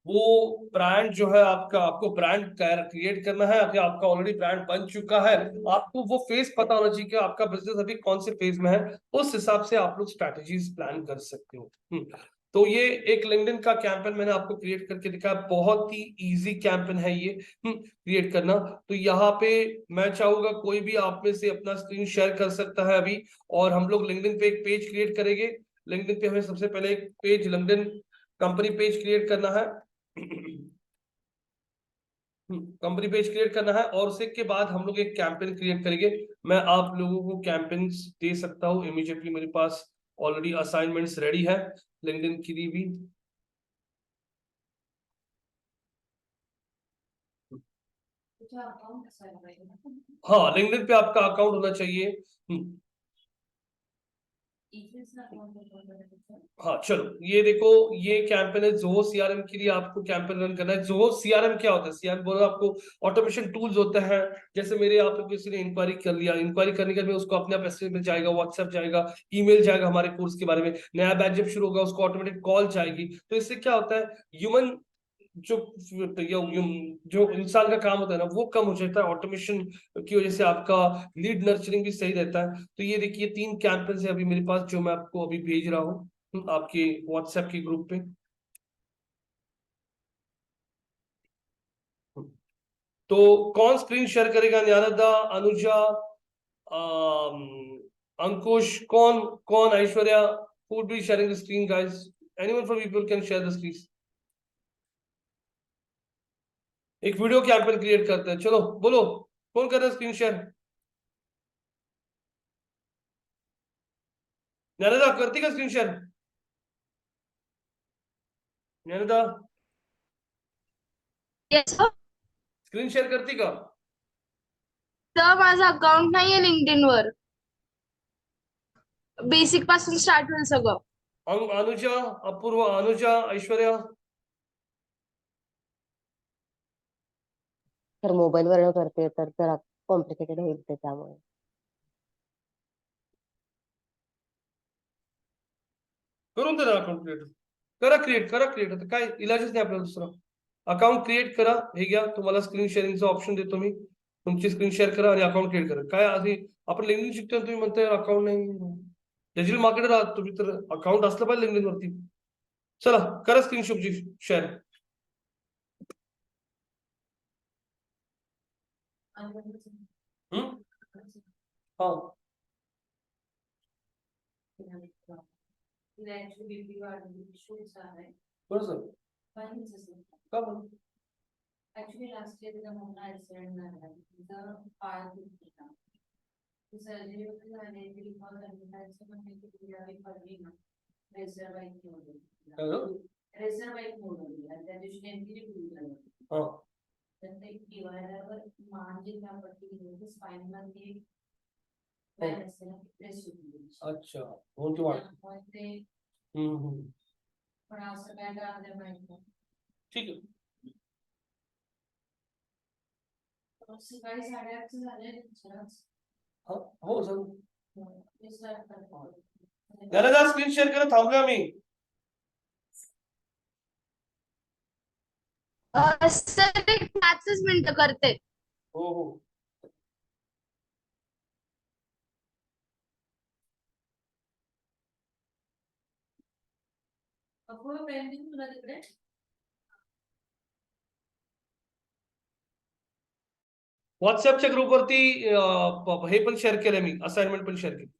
वो ब्रांड जो है आपका, आपको ब्रांड क्रिएट करना है, अभी आपका ऑलरेडी ब्रांड बन चुका है, आपको वो फेज पता होना चाहिए कि आपका बिजनेस अभी कौन से फेज में है. उस हिसाब से आप लोग स्ट्रैटेजीज प्लान कर सकते हो. तो ये एक लिंक्डइन का कैंपेन मैंने आपको क्रिएट करके दिखाया, बहुत ही इजी कैंपेन है ये क्रिएट करना. तो यहाँ पे मैं चाहूंगा कोई भी आप में से अपना स्क्रीन शेयर कर सकता है अभी, और हम लोग लिंक्डइन पे एक पेज क्रिएट करेंगे. लिंक्डइन पे हमें सबसे पहले एक page, LinkedIn company page create करना है. कंपनी पेज क्रिएट करना है, और उसके के बाद हम लोग एक कैंपेन क्रिएट करेंगे. मैं आप लोगों को कैंपेन्स दे सकता हूँ इमीडिएटली, मेरे पास ऑलरेडी असाइनमेंट्स रेडी है लिंक्डइन के लिए भी. हाँ, लिंक्डइन पे आपका अकाउंट होना चाहिए. हाँ चलो, ये देखो, ये कैंपेन है जोहो सीआरएम के लिए. आपको कैंपेन रन करना है. जोहो सीआरएम क्या होता है? सीआरएम बोलो आपको, ऑटोमेशन टूल्स होते हैं. जैसे मेरे यहाँ पे किसी ने इंक्वायरी कर लिया, इंक्वायरी करने के बाद उसको अपने आप मैसेज मिल जाएगा, व्हाट्सएप जाएगा, ईमेल जाएगा हमारे कोर्स के बारे में. नया बैच जब शुरू होगा उसको ऑटोमेटिक कॉल जाएगी. तो इससे क्या होता है, ह्यूमन जो जो इंसान का काम होता है ना, वो कम हो जाता है. ऑटोमेशन की वजह से आपका लीड नर्चरिंग भी सही रहता है. तो ये देखिए 3 कैंपेन्स है अभी मेरे पास, जो मैं आपको अभी भेज रहा हूँ आपके व्हाट्सएप के ग्रुप पे. तो कौन स्क्रीन शेयर करेगा? ज्ञानदा, अनुजा, अंकुश, कौन कौन, Aishwarya, who would be sharing the screen, guys? Anyone from people can share the screen. एक वीडियो कैंपेन क्रिएट करते हैं. चलो बोलो, कौन कर रहा है स्क्रीन शेयर? ज्ञानदा करती का screen share? Dnyanada yes sir. Screen share करते का? माझं अकाउंट नाहीये लिंक्डइन वर. बेसिक पासून स्टार्ट होईल सगळं. अनुजा, अपूर्व, अनुजा, ऐश्वर्या. तर मोबाईलवर करते तर जरा कॉम्प्लिकेटेड होईल ते त्यामुळे. करून दे ना अकाउंट क्रिएट. करा क्रिएट, आता काय इलाजच नाही आपल्याला दुसरा. अकाउंट क्रिएट करा. हे घ्या, तुम्हाला स्क्रीन शेअरिंगचा ऑप्शन देतो मी. तुमची स्क्रीन शेअर करा आणि अकाउंट क्रिएट करा. काय आधी आपण लिंक्डइन शिकतो, तुम्ही म्हणताय अकाउंट नाही. डिजिटल मार्केटर आहात तुम्ही, तर अकाउंट असलं पाहिजे लिंक्डइन वरती. चला करा स्क्रीनशॉट शेअर. हाँ बरोबर. का बरं? ऍक्च्युली लास्ट इयर तिला मोठा ऍक्सिडेंट झाला, तिचा पाय तुटला. ती सर्जरी वगैरे झाली, ती रिकॉल झाली, त्याचं म्हणजे ती तिला पडली ना, रेसर बाईक मोडली, रेसर बाईक मोडली आणि त्या दिवशी नेमकी टू झाली. तर ते डिवायडरवर मान जिल्हा पट्टी स्पाइन मध्ये प्रेस होती. अच्छा, कोणती वाट? ते पण असं काय काय माहिती. ठीक आहे. सकाळी 8:30 झाले. हो सर. घराचा स्क्रीन शेअर करा, थांबलोय आम्ही. सर एक 5 मिनिटं करते. हो हो. तुला तिकडे व्हॉट्सअपच्या ग्रुपवरती हे पण शेअर केलंय मी, असाइनमेंट पण शेअर केली.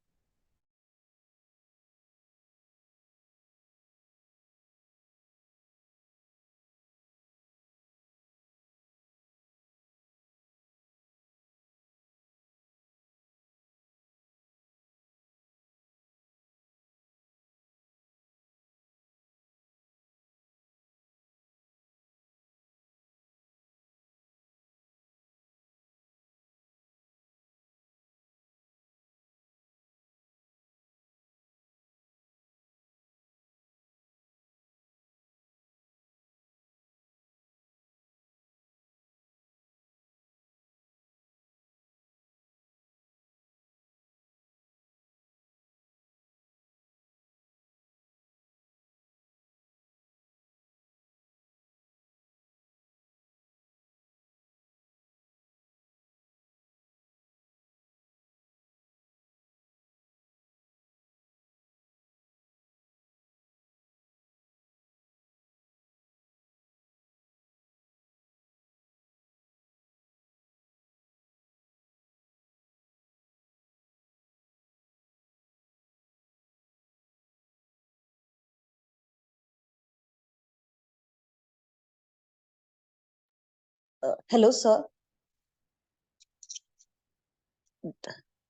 हॅलो सर,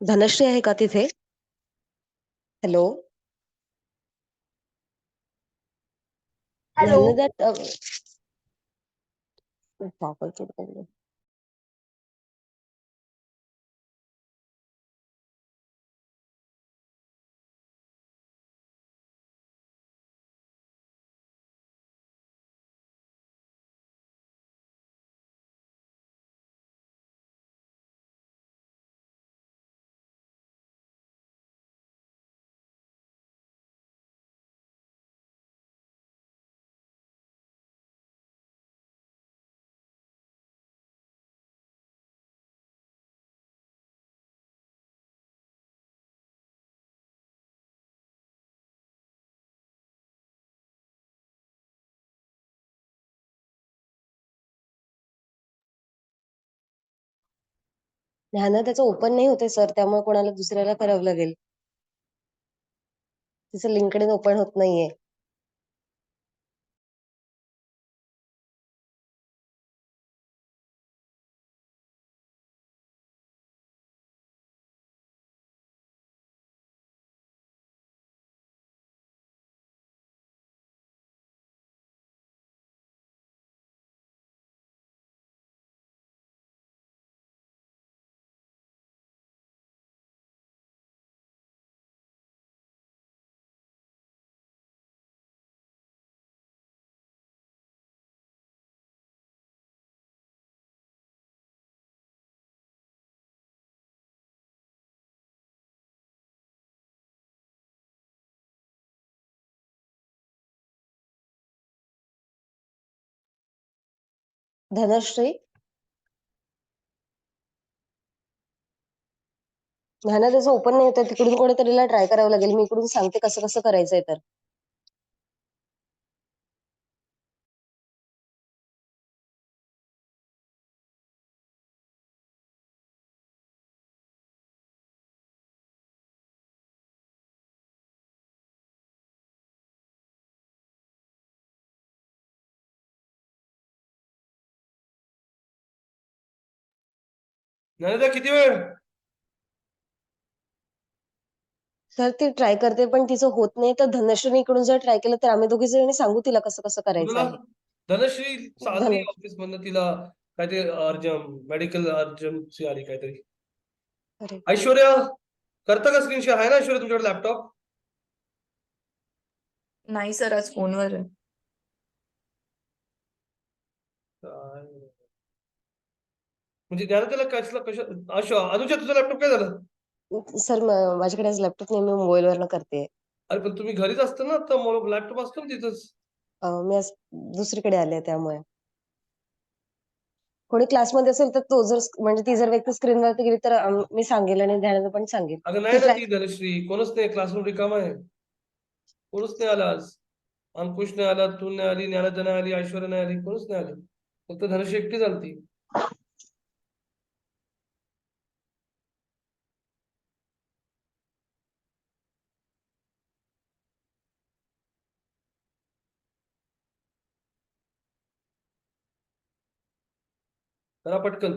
धनश्री आहे का तिथे? हॅलो. हॅलो. ज्ञानदा पागल चिडकली. त्याचं ओपन नाही होते सर, त्यामुळे कोणाला दुसऱ्याला करावं लागेल. तिचं लिंक्डइन ओपन होत नाहीये. धनश्री, त्याचं ओपन नाही होतं. तिकडून कोणीतरीला ट्राय करावं लागेल. मी इकडून सांगते कसं कसं करायचंय तर. ज्ञानदा किती वेळ? सर ती ट्राय करते पण तिचं होत नाही, तर धनश्रीने इकडून जर ट्राय केलं तर आम्ही दोघी जणी सांगू तिला कसं कसं करायचं तुला आहे. धनश्री चालली धन ऑफिस मधनं, तिला काय ते अर्जंट मेडिकल अर्जन्सी आली काहीतरी. अरे ऐश्वर्या करता का स्क्रीन शेअर? आहे ना ऐश्वर्या तुमच्याकडे लॅपटॉप? नाही सर, आज फोनवर आहे. म्हणजे ज्ञान त्याला कशा अनुजा तुझा लॅपटॉप काय झालं? सर माझ्याकडे आज लॅपटॉप नाही, मी मोबाईलवरनं करते. अरे पण तुम्ही घरीच असता ना, तर लॅपटॉप असतो ना तिथंच. मी आज दुसरीकडे आले त्यामुळे. कोणी क्लासमध्ये असेल तर तो जर म्हणजे ती जर व्यक्ती स्क्रीनवरती गेली तर मी सांगेल आणि ध्यानाला पण सांगेल. अगं नाही ती ना, ट्राय ती धनश्री कोणच नाही, क्लासरूम रिकामा आहे. कोणच नाही आला आज. अंकुश नाही आला, तू नाही आली, ज्ञानदा नाही आली, ऐश्वर्या नाही आली, कोणच नाही आली. फक्त धनश्री एकटी झालती. करा पटकन.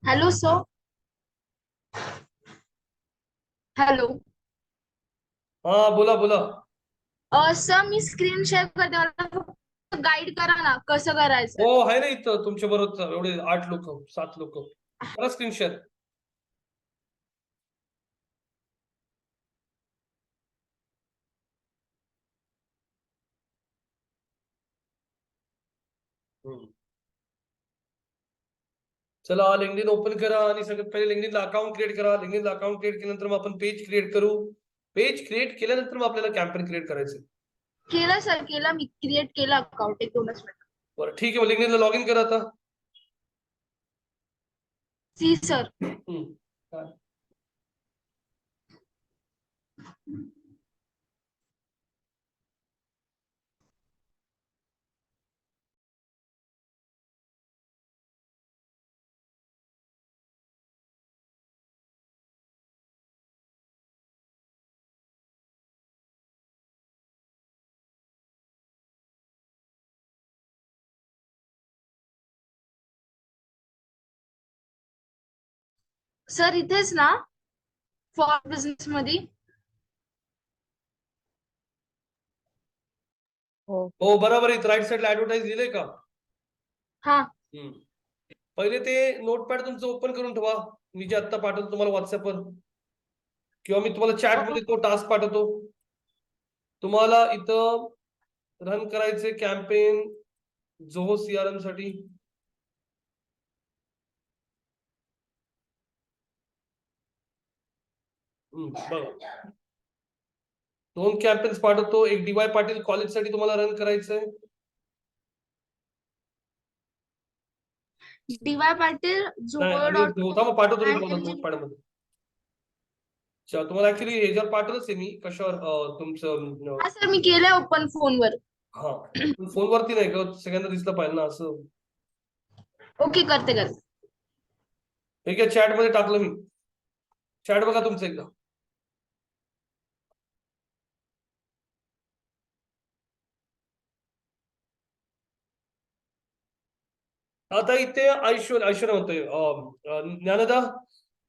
Hello sir. हॅलो. हा बोला बोला. सर मी स्क्रीन शेअर करते, मला फक्त गाईड करा ना कसं करायचं. हो आहे ना इथं तुमच्या बरोबर एवढे 8 लोक 7 लोक. करा स्क्रीन शेअर. चला लिंक्डइन ओपन करा आणि सगळ्यात पहिले लिंक्डइनला अकाउंट क्रिएट करा. लिंक्डइनला अकाउंट क्रिएट केल्यानंतर मग आपण पेज क्रिएट करू. पेज क्रिएट केल्यानंतर मग आपल्याला कॅम्पेन क्रिएट करायचं. केलं सर, केलं मी, क्रिएट केलं अकाउंट 1-2 मिनिट. बरं ठीक आहे, मग लिंक्डइनला लॉग इन करा आता. सी सर. काय? सर इथेच ना, फॉर बिझनेस मध्ये. हो. हो बरोबर आहे. राईट साईडला ऍडव्हर्टाईज दिलंय का? हा. पहिले ते नोटपॅड तुमचं ओपन करून ठेवा. मी जे आता पाठवतो तुम्हाला व्हॉट्सअपवर, किंवा मी तुम्हाला चॅट मध्ये तो टास्क पाठवतो. तुम्हाला इथं रन करायचे कॅम्पेन जोहो CRM साठी. बघा, 2 कॅम्पेन्स पाठवतो. एक DY पाटील कॉलेज साठी तुम्हाला रन करायचंय. DY पाटील पाठवतो मी तुम्हाला नोटपॅड मध्ये. तुम्हाला ऍक्च्युली ह्याच्यावर पाठवलंच आहे मी. कशावर? तुमचं. हा सर, मी केलंय ओपन फोनवर. हा, फोनवरती नाही का? सगळ्यांना दिसलं पाहिजे ना असं. ओके, करते. ठीक आहे, चॅट मध्ये टाकलं मी. चॅट बघा तुमचं एकदा. आता इथे ऐश्वर्या म्हणतोय, ज्ञानदा,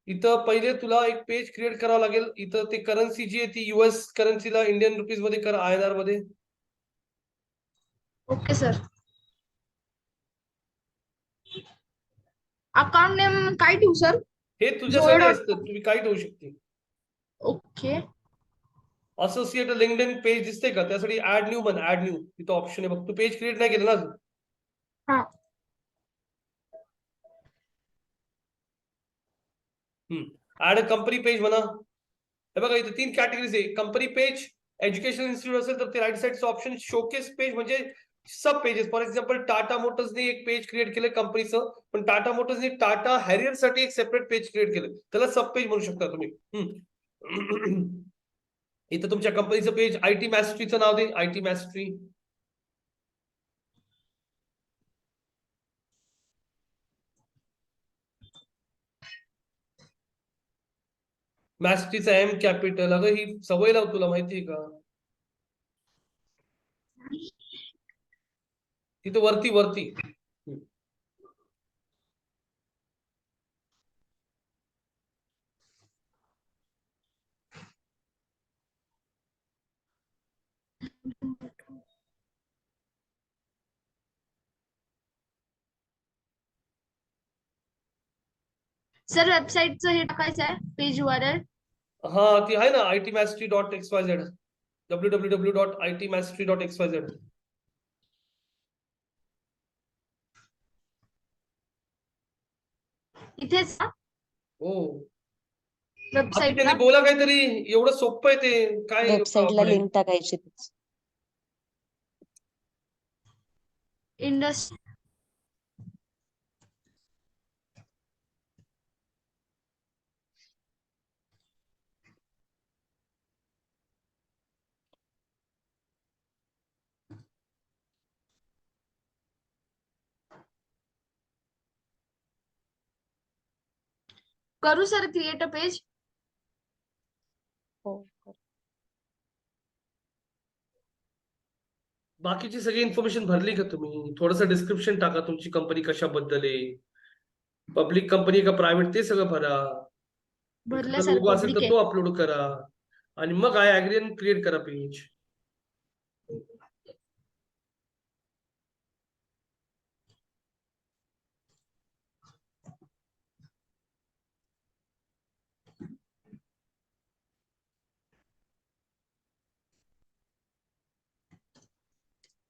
इथं पहिले तुला एक पेज क्रिएट करावं लागेल. इथं ते करन्सी जी आहे ती US करन्सीला इंडियन रुपीज मध्ये कर, INR मध्ये. Okay sir. अकाउंट नेम काय ठेवू सर? हे तुझ्यासाठी असतं, तुम्ही काय ठेवू शकते. ओके. असोसिएट लिंक्डइन पेज दिसते का? त्यासाठी ऍड न्यू म्हण. ऍड न्यू तिथं ऑप्शन आहे बघ. तू पेज क्रिएट नाही केलं ना अजून? हा. ऍड कंपनी पेज म्हणा. हे बघा इथे 3 कॅटेगरीज आहे. कंपनी पेज, एज्युकेशन इन्स्टिट्यूट असेल तर ते राईट साईडचं ऑप्शन शोकेस पेज, म्हणजे सब पेजेस. फॉर एक्झाम्पल टाटा मोटर्सने एक पेज क्रिएट केलं कंपनीचं, पण टाटा मोटर्सने टाटा हॅरियर साठी एक सेपरेट पेज क्रिएट केलं, त्याला सब पेज म्हणू शकता तुम्ही. इथं तुमच्या कंपनीचं पेज IT मॅस्ट्रीचं नाव दे. IT मॅस्ट्री. मॅस्ट्रीचा M कॅपिटल. अगं ही सवय लाव, तुला माहितीये का? तिथं वरती. सर वेबसाईटचं हे टाकायचं आहे, पेज URL. हा, ती आहे ना, itmastery.xyz. www.itmastery.xyz. इथेच हो, वेबसाईटला. त्यांनी बोला काहीतरी. एवढं सोपं आहे ते, काय वेबसाईटला लिंक टाकायची. इंडस्ट्री. करू सर क्रिएट अ पेज? हो. बाकीची सगळी इन्फॉर्मेशन भरली का तुम्ही? थोडंसं डिस्क्रिप्शन टाका, तुमची कंपनी कशाबद्दल आहे, पब्लिक कंपनी का प्रायव्हेट, ते सगळं भरा. भरलं सर, लोगो असेल पब्लिक तर आहे. तो अपलोड करा, आणि मग आय ऍग्री क्रिएट करा पेज.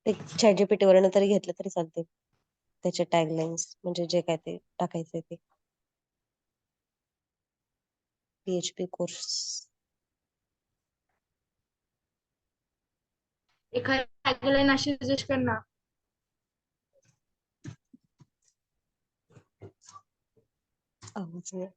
ते ChatGPT वरनं तरी घेतलं तरी चालते. त्याचे टॅगलाईन्स म्हणजे जे काय ते टाकायचंय ते PHP कोर्स. एखादी टॅगलाईन अशी सजेस्ट कर ना. आवाज नाही.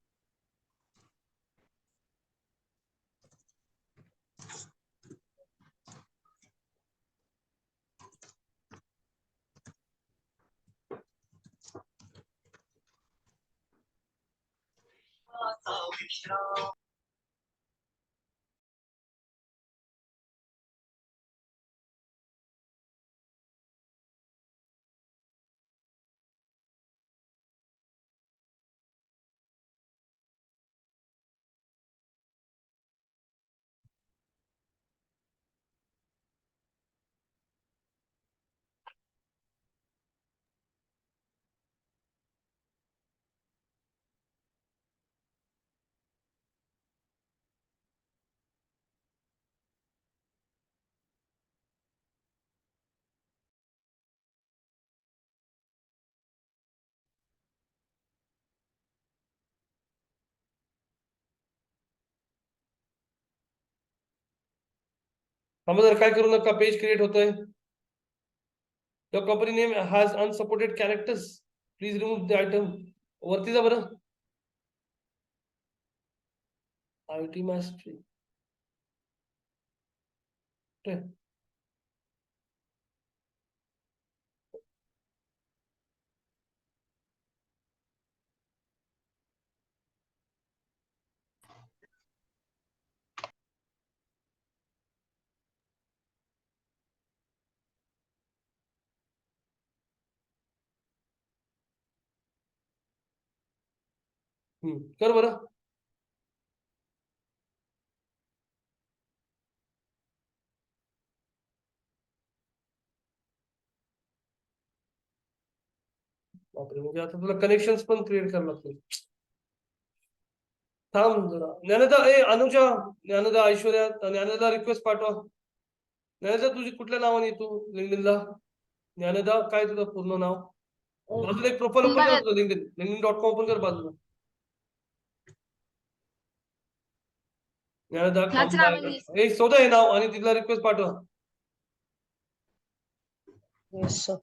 जर काय करू नका, पेज क्रिएट होतोय. Your company name has unsupported characters. Please remove the item. वरती जा बरं. IT mastery. कर बरं. बापरे, म्हणजे आता तुला कनेक्शन्स पण क्रिएट करावं लागतील. थांब जरा. ज्ञानदा, अनुजा, ज्ञानदा, ऐश्वर्या, ज्ञानदा रिक्वेस्ट पाठवा. ज्ञानदा, तुझी कुठल्या नावाने तू लिंक्डइनला? ज्ञानदा, काय तुझं पूर्ण नाव? बाजूला एक प्रोफाईल ओपन कर तुझं linkedin.com ओपन कर बाजूला. ज्ञानदा, ह्याच नावाने शोधा हे नाव आणि तिला रिक्वेस्ट पाठवा. Yes, sir.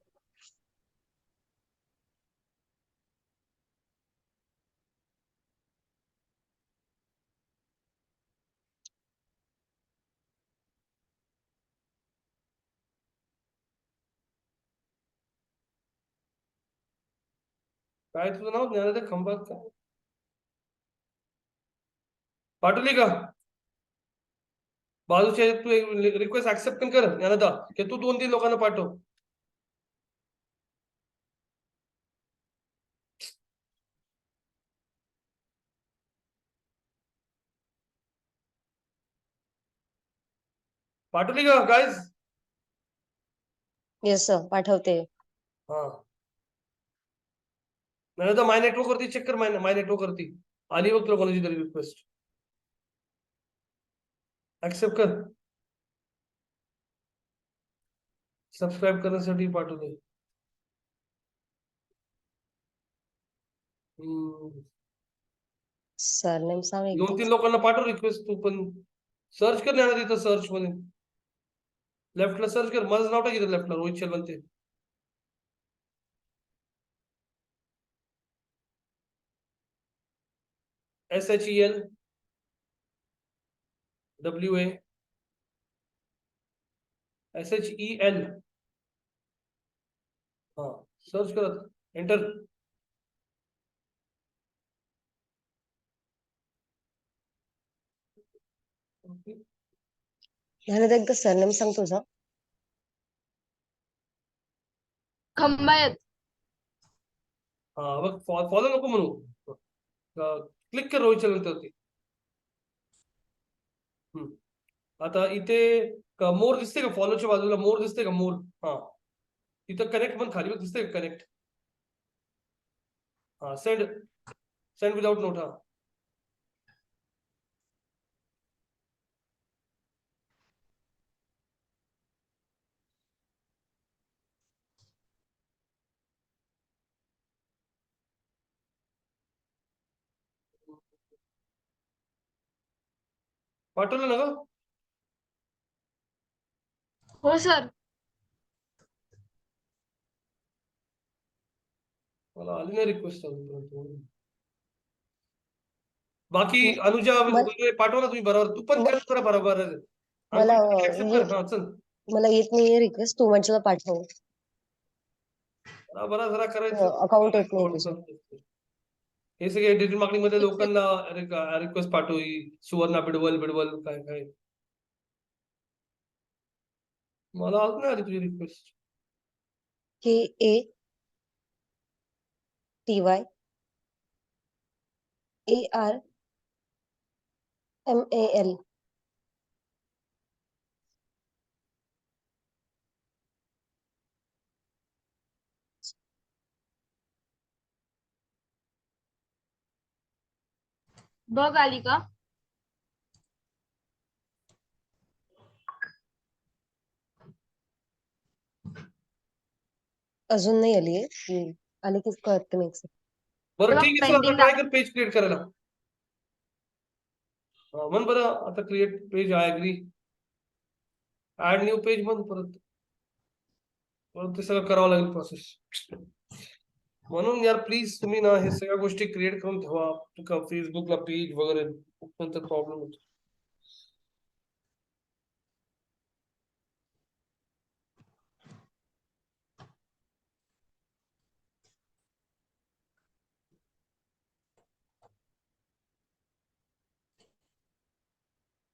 काय तुझं नाव? ज्ञानदा खंबात का? पाठवली का? बाजूच्या तू रिक्वेस्ट ऍक्सेप्ट पण कर ज्ञानदा, की तू 2-3 लोकांना पाठव. पाठवली का गाईज? येस सर, पाठवते. हा. ज्ञानदा, माय नेटवर्क वरती चेक कर. माय नेटवर्क वरती आली बघ तुला कोणाची तरी रिक्वेस्ट. ऍक्सेप्ट कर. सबस्क्राईब करण्यासाठी पाठवते. सरनेम सांग एकदा. 2-3 लोकांना पाठव रिक्वेस्ट. तू पण सर्च कर ज्ञानदा, तिथं सर्च मध्ये लेफ्टला सर्च कर. माझं नाव टाक इथं लेफ्टला, रोहित शेलवंते. SHELWASHEL. हा, सर्च करत एंटर. ह्यानंतर एकदा सरनेम सांग तुझा. खंबायत. हा बघ, फॉलो नको म्हणू. क्लिक कर रोहित शेलवंते. आता इथे मोर दिसते का? फॉलोच्या बाजूला मोर दिसते का? मोर. हा, इथं कनेक्ट पण खाली बघ दिसते का? कनेक्ट. हा, सेंड विदाउट नोट. हा, पाठवलं ना ग? हो सर. मला आली ना रिक्वेस्ट अजून. बाकी म- अनुजा मल- वगैरे पाठवा ना तुम्ही बरोबर. तू पण म- कर जरा बरोबर. मला ऍक्सेप्ट कर. हा चल. मला येत नाहीये रिक्वेस्ट, तू म्हटलं पाठव. बरा जरा करायचं. अकाउंट येत नाही तुझं. हे सगळे डिजिटल मार्केटिंग मध्ये लोकांना रिक्वेस्ट पाठवली. सुवर्णा बिडवल बिडवल काय काय. मला आज नाही आली तुझी रिक्वेस्ट. KATYARMAL. बघ आली का? अजून नाही आली आहे. आली की कळत नाही. बरं बघ, ठीक आहे. चल आता pending ट्राय कर पेज क्रिएट करायला. म्हण बरं आता create page. I agree. Add new page म्हण परत. परत ते सगळं करावं लागेल प्रोसेस. म्हणून यार प्लीज तुम्ही ना हे सगळ्या गोष्टी क्रिएट करून ठेवा. तुका फेसबुकला पेज वगैरे नंतर प्रॉब्लेम होतो.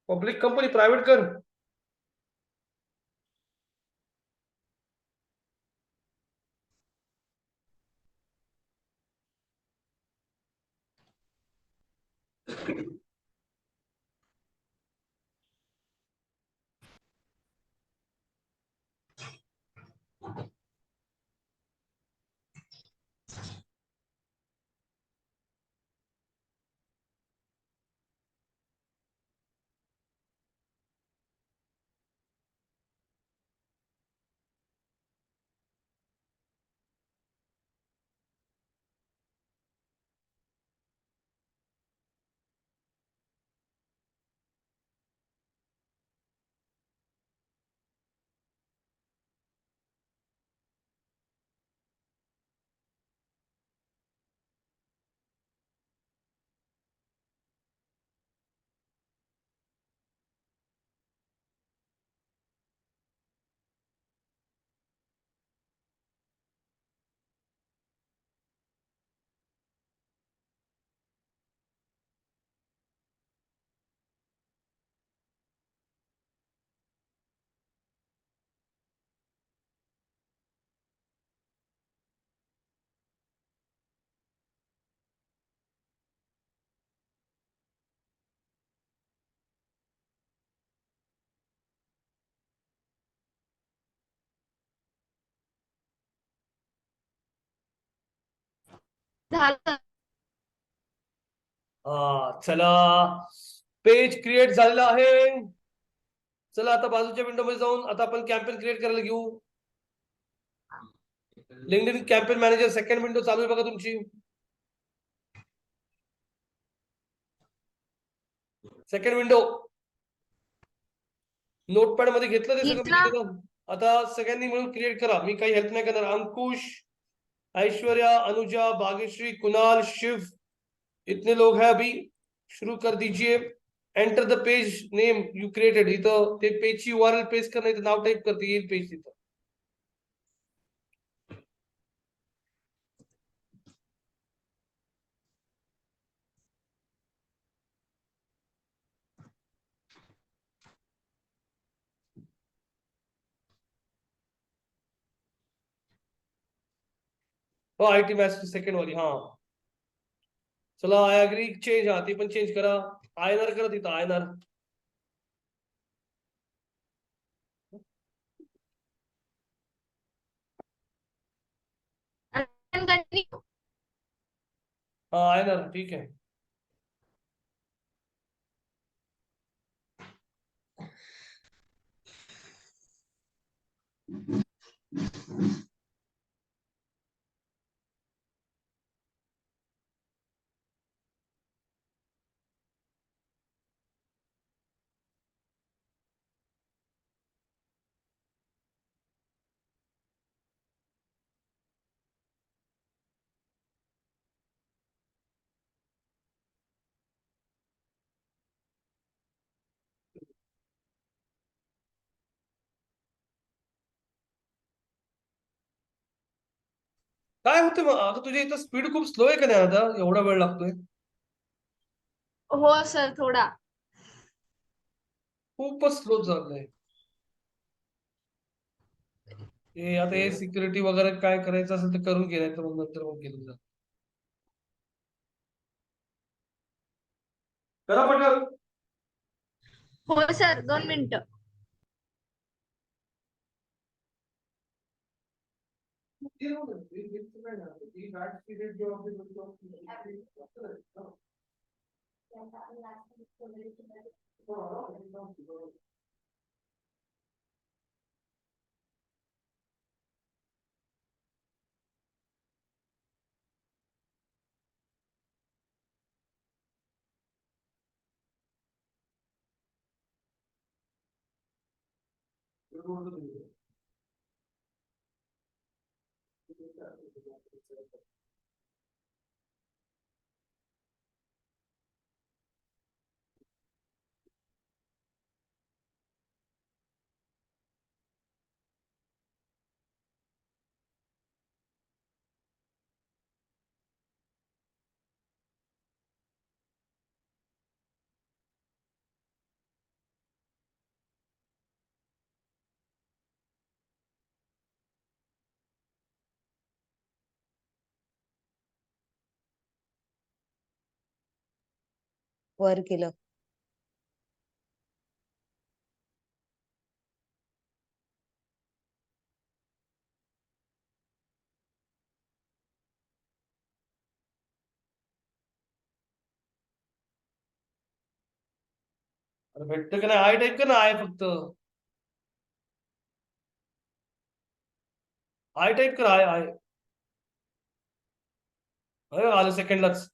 पब्लिक कंपनी प्रायव्हेट कर. झालं. हा चला पेज क्रिएट झालेला आहे. चला आता बाजूच्या विंडो मध्ये जाऊन आता आपण कॅम्पेन क्रिएट करायला घेऊ. LinkedIn campaign manager second window चालू आहे बघा तुमची. सेकंड विंडो नोटपॅड मध्ये घेतलं ते घेतला. सगळं. आता सगळ्यांनी मिळून क्रिएट करा. मी काही हेल्प नाही करणार. अंकुश, ऐश्वर्या, अनुजा, भाग्यश्री, कुणाल, शिव, इतने लोग हैं अभी. शुरू कर दीजिए. Enter the page name you created. इथं ते पेजची URL पेस्ट करणं. इथं नाव टाईप करते येईल पेज तिथं. हो IT मॅथ्स सेकंड वाली. हा चला आय अग्री चेंज. हा ती पण चेंज करा. INR करा तिथं INR. कंटिन्यू. हा INR ठीक आहे. काय होते मग अगं तुझ्या इथं स्पीड खूप स्लो आहे का नाही आता एवढा वेळ लागतोय हो सर थोडा. खूपच स्लो झालंय हे आता हे सिक्युरिटी वगैरे काय करायचं असेल तर करून घे तर मग नंतर मग केलं जातं करा पटकन हो सर 2 मिनिटं. वर केलं. अरे भेटतं का नाही आय टाईप कर ना आय फक्त आय टाईप कर आय आय आलं सेकंडलाच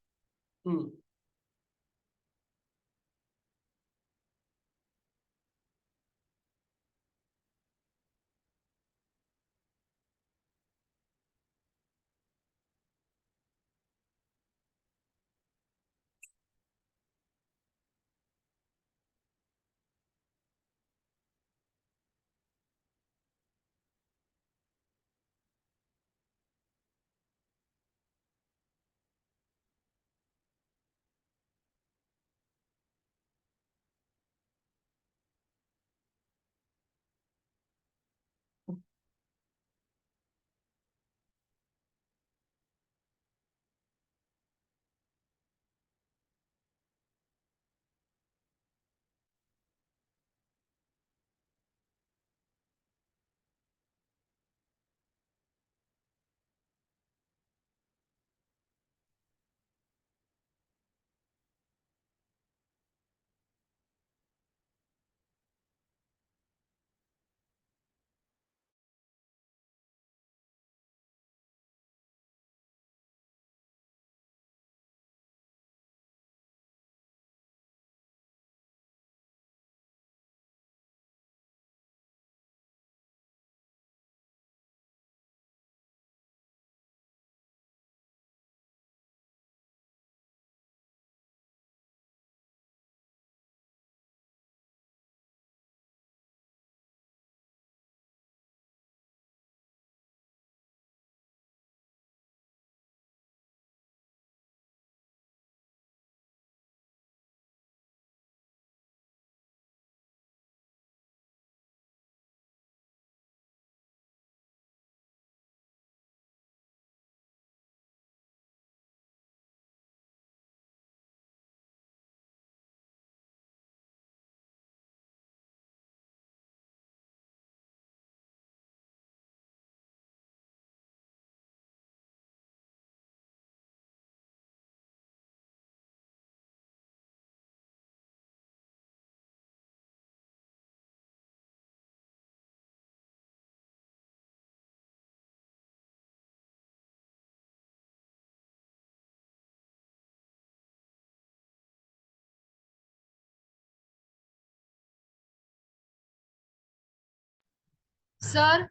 सर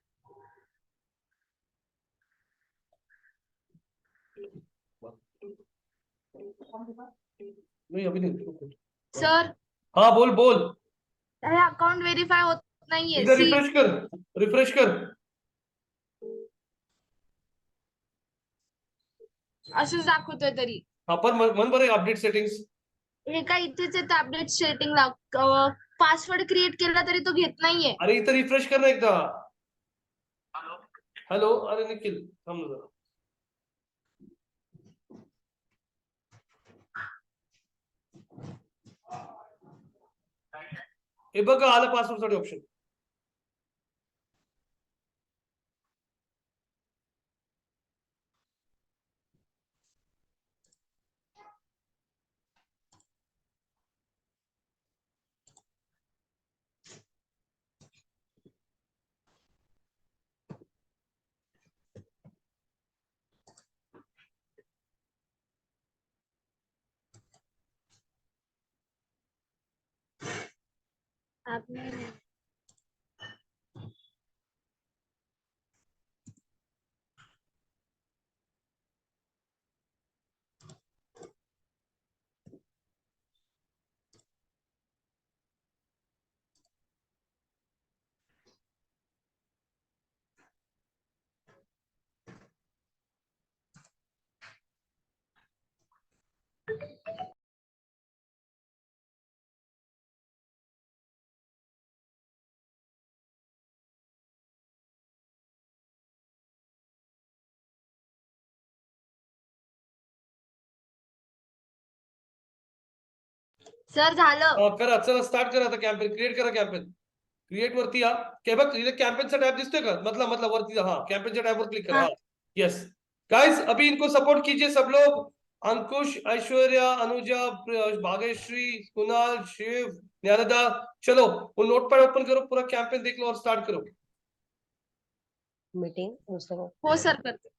नाही अभी नहीं सर हाँ बोल बोल हे अकाउंट व्हेरीफाय होत नाहीये. इधर सी रिफ्रेश कर असंच दाखवतोय तरी. हा पण मन बरं अपडेट सेटिंग्स. हे काय इथेच येतं अपडेट सेटिंगला. पासवर्ड क्रिएट केला तरी तो घेत नाहीये. अरे इथं रिफ्रेश कर ना एकदा. हॅलो अरे निखिल थांब जरा. हे बघ आलं पासवर्ड साठी ऑप्शन. सर झालं. करा चला स्टार्ट करा आता कॅम्पेन क्रिएट करा कॅम्पेन. क्रिएट वरती या बघ इथे कॅम्पेनचा टॅब दिसतोय का मतलब वरती हा कॅम्पेनच्या टॅब वर क्लिक करा. हाँ. यस गाइस अभी इनको सपोर्ट कीजिए सब लोग. अंकुश ऐश्वर्या अनुजा भाग्यश्री कुणाल शिव ज्ञानदा. चलो वो नोटपैड ओपन करो पूरा कैंपेन देख लो और स्टार्ट करो. मीटिंग हो सर करते.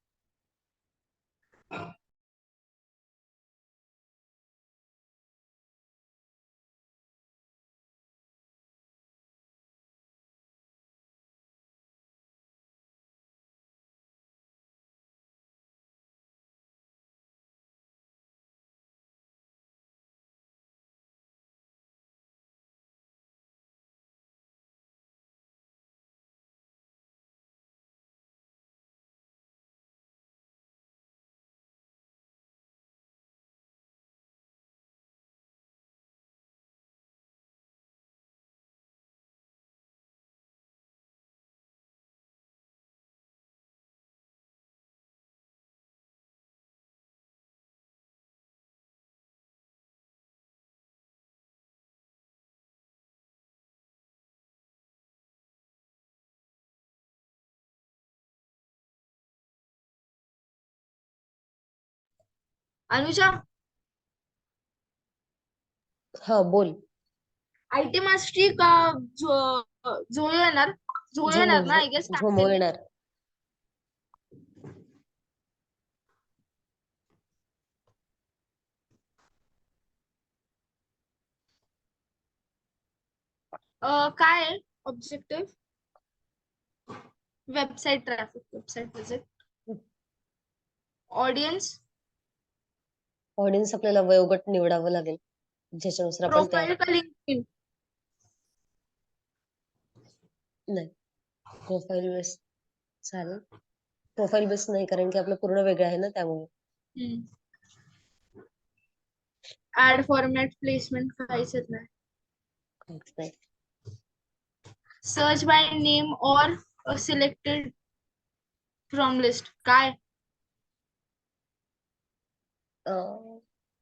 अनुजा हा बोल. आयटी मास्टरी का झोयो येणार. झोयो येणार ना आय गेस. झोमो येणार. काय आहे objective. Website traffic website visit. Audience audience आपल्याला वयोगट निवडावं लागेल ज्याच्यानुसार आपण त्या प्रोफाईल का लिंक्डइन. नाही प्रोफाईल बेस चालेल. प्रोफाईल बेस नाही कारण की आपलं पूर्ण वेगळं आहे ना त्यामुळे. ऍड फॉर्मॅट प्लेसमेंट काहीच येत नाही. काहीच नाही. सर्च बाय नेम और सिलेक्टेड फ्रॉम लिस्ट काय. अं,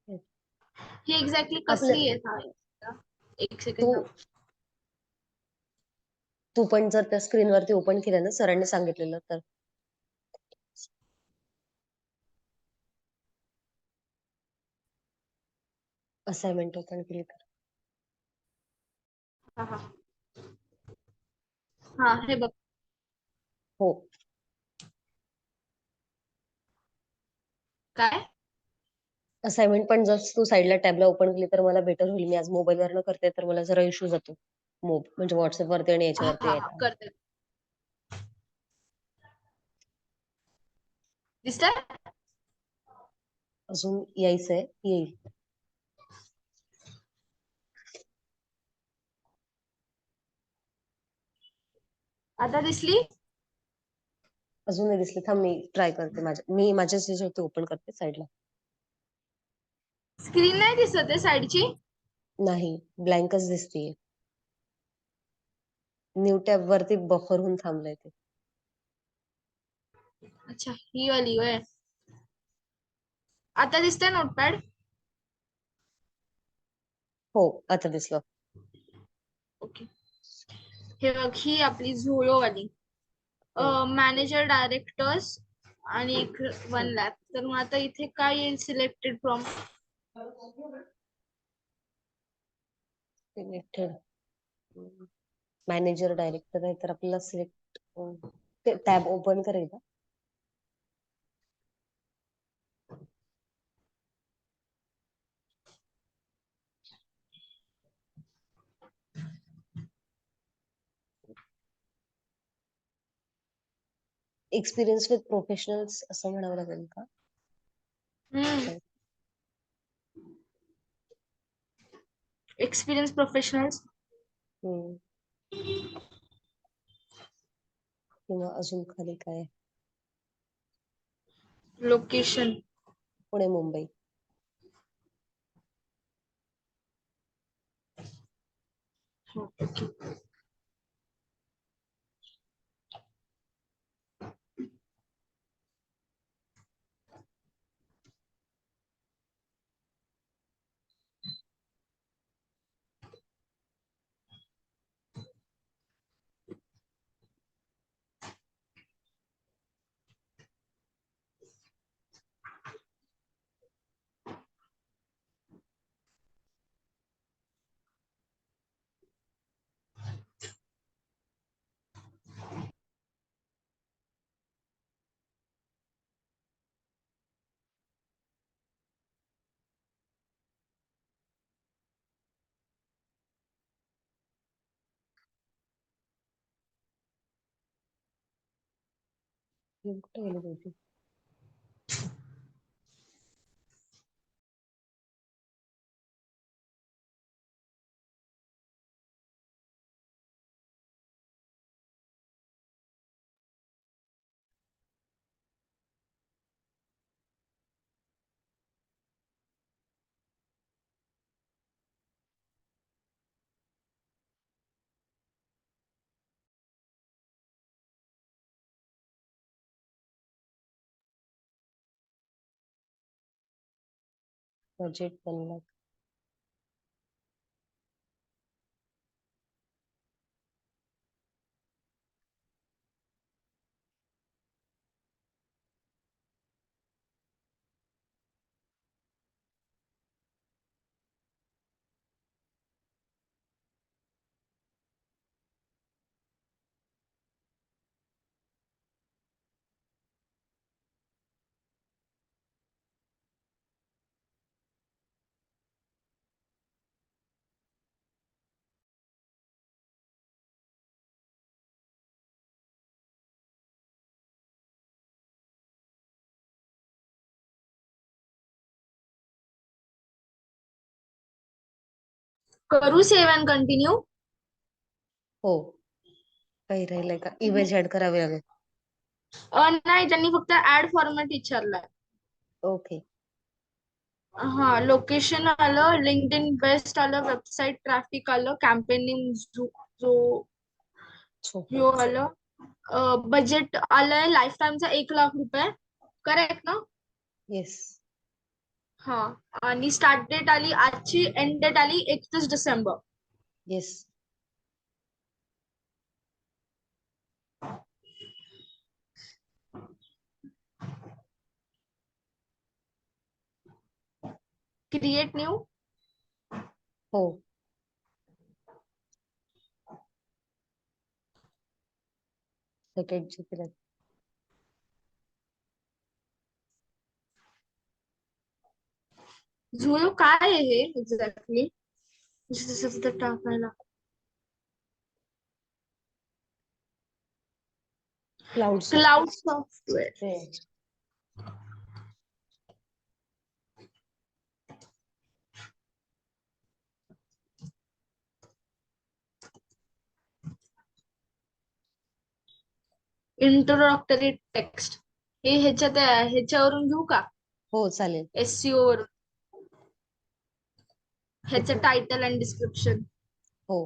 ही एक्झॅक्टली आपलं कसली आहे. एक तू सेकंड. तू पण जर त्या स्क्रीन वरती ओपन केलं ना सरांनी सांगितलेलं तर असाइनमेंट ओपन केली तर हा हे बघ. हो. काय असाइनमेंट पण जर तू साईडला टॅबला ओपन केली तर मला बेटर होईल. मी आज मोबाईल वरनं करते तर मला जरा इश्यू जातो. म्हणजे व्हॉट्सअप वरती आणि याच्यावरती हा यायला. करते. दिसतंय. अजून यायचंय येईल. आता दिसली. अजून नाही दिसले. थांब मी ट्राय करते. माझ्याच याच्यावरती ओपन करते साईडला. स्क्रीन नाही दिसत आहे साईडची. नाही, ब्लँकच दिसतीये. न्यू टॅब वरती बफर होऊन थांबलंय ते. अच्छा, ही वाली होय. आता दिसतंय नोटपॅड. हो, आता दिसलं. ओके. हे बघ, ही आपली झोलो वाली मॅनेजर डायरेक्टर्स आणि एक 1 लॅब. तर मग आता इथे काय येईल selected from? Selected manager director आहे तर आपल्याला सिलेक्ट ते टॅब ओपन करेल का? एक्सपिरियन्स विथ प्रोफेशनल्स असं म्हणावं लागेल का? एक्सपिरियन्स प्रोफेशनल्स किंवा अजून खाली काय? लोकेशन. पुणे, मुंबई. कुठे गेली होती? बजेट 1 लाख. करू सेव्ह अँड कंटिन्यू? हो. काही राहिलंय का? इमेज ऍड करावी लागेल. नाही, त्यांनी फक्त ऍड फॉर्मॅट विचारलाय. ओके. हा, लोकेशन आलं, लिंक्डइन बेस्ट आलं, वेबसाईट ट्रॅफिक आलं, कॅम्पेनिंग जो ह्यो आलं, बजेट आलंय लाईफ टाइमचा 1 लाख रुपये. करेक्ट ना? येस. हा, आणि स्टार्ट डेट आली आजची, एंड डेट आली 31 डिसेंबर. येस. Create new. हो. सेकंड केलं. झोलो काय आहे हे एक्झॅक्टली? जसं टाकायला. Cloud software. इंट्रोडक्टरी टेक्स्ट हे ह्याच्यावरून घेऊ का? हो चालेल. SEO वरून ह्याचं टायटल अँड डिस्क्रिप्शन. हो.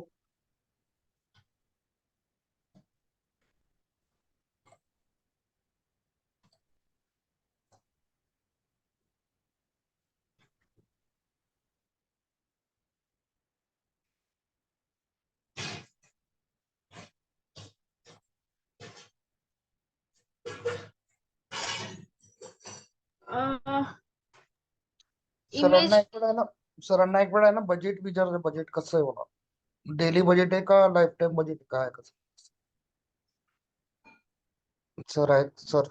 इमेज सरांना एक वेळ आहे ना बजेट विचारायचं, बजेट कसं आहे होणार, डेली बजेट आहे का लाईफ टाईम बजेट काय कसं? सर आहेत सर.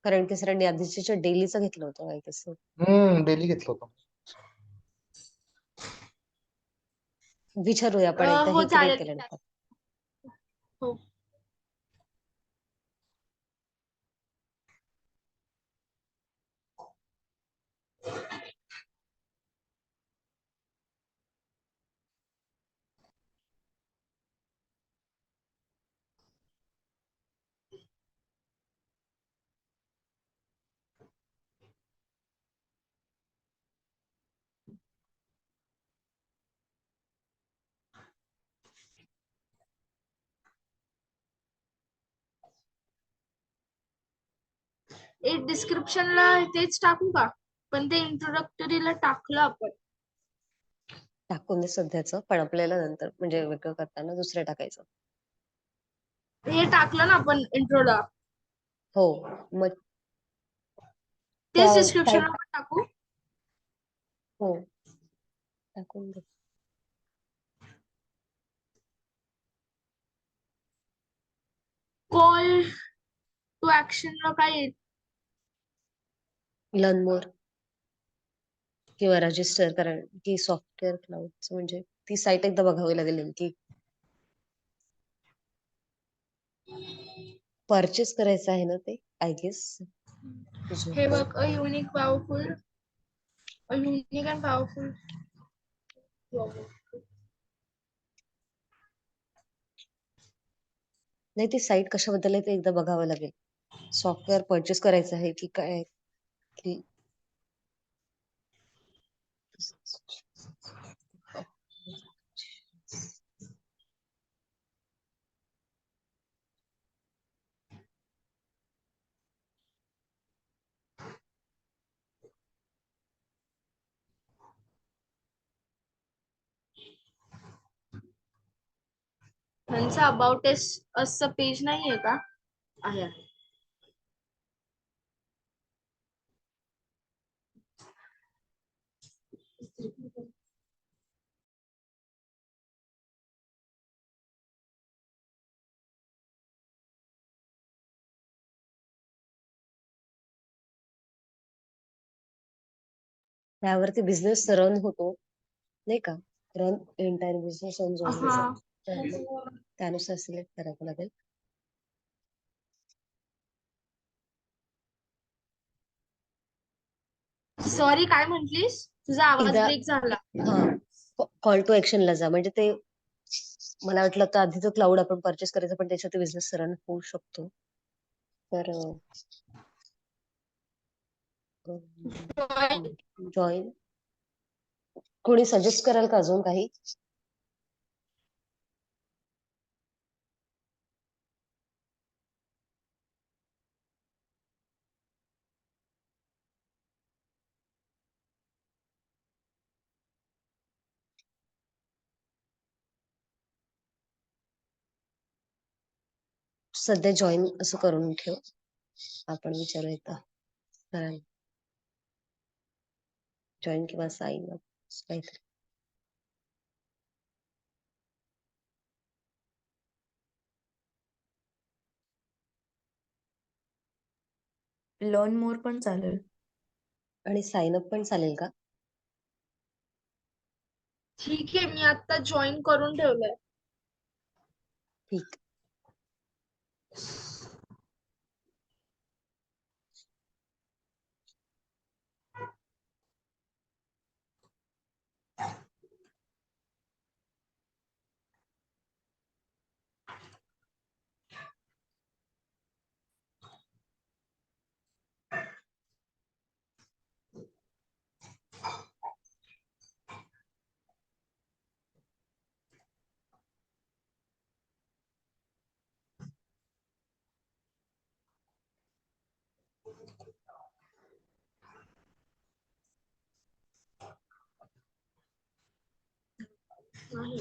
कारण की सरांनी आधीच्या डेलीचं घेतलं होतं काही तसं. डेली घेतलं होतं. विचारूया आपण एकदा हो हे क्रिएट चालेल. केल्यानंतर. हो. एक डिस्क्रिप्शनला तेच टाकू का? पण ते इंट्रोडक्टरीला टाकलं आपण. टाकून दे सध्याचं, पण आपल्याला नंतर म्हणजे वेगळं करताना दुसरं टाकायचं. हे टाकलं ना आपण इंट्रोला, हो मग तेच त्या डिस्क्रिप्शनला टाईप. पण टाकू. हो टाकून दे. कॉल टू ऍक्शनला काय येईल? लर्न मोर किंवा रजिस्टर करा की सॉफ्टवेअर क्लाउडचं, म्हणजे ती साईट एकदा बघावी लागेल की परचेस करायचं आहे ना ते, आय गेस. हे बघ, अ युनिक अँड पॉवरफुल. नाही, ती साईट कशाबद्दल आहे ते एकदा बघावं लागेल. सॉफ्टवेअर परचेस करायचं आहे की काय की त्यांचं अबाउट असं पेज नाहीये का? आहे. त्यावरती बिझनेस रन होतो नाही का, रन एंटायर बिझनेस रन हा. त्यानुसार सिलेक्ट करावं लागेल. सॉरी, काय म्हंटलीस? तुझा आवाज एकदा ब्रेक झाला. हा कॉल टू ऍक्शनला जा, म्हणजे ते मला वाटलं तर आधीचं क्लाउड आपण परचेस करायचं, पण त्याच्यात बिझनेस रन होऊ शकतो. तर जॉईन कोणी सजेस्ट कराल का अजून काही? सध्या जॉईन असं करून ठेव, आपण विचारू एकदा जॉईन किंवा साईन अप काहीतरी. लर्न मोर पण चालेल. आणि साइन अप पण चालेल का? ठीक आहे, मी आता जॉईन करून ठेवलंय. ठीक. नाही.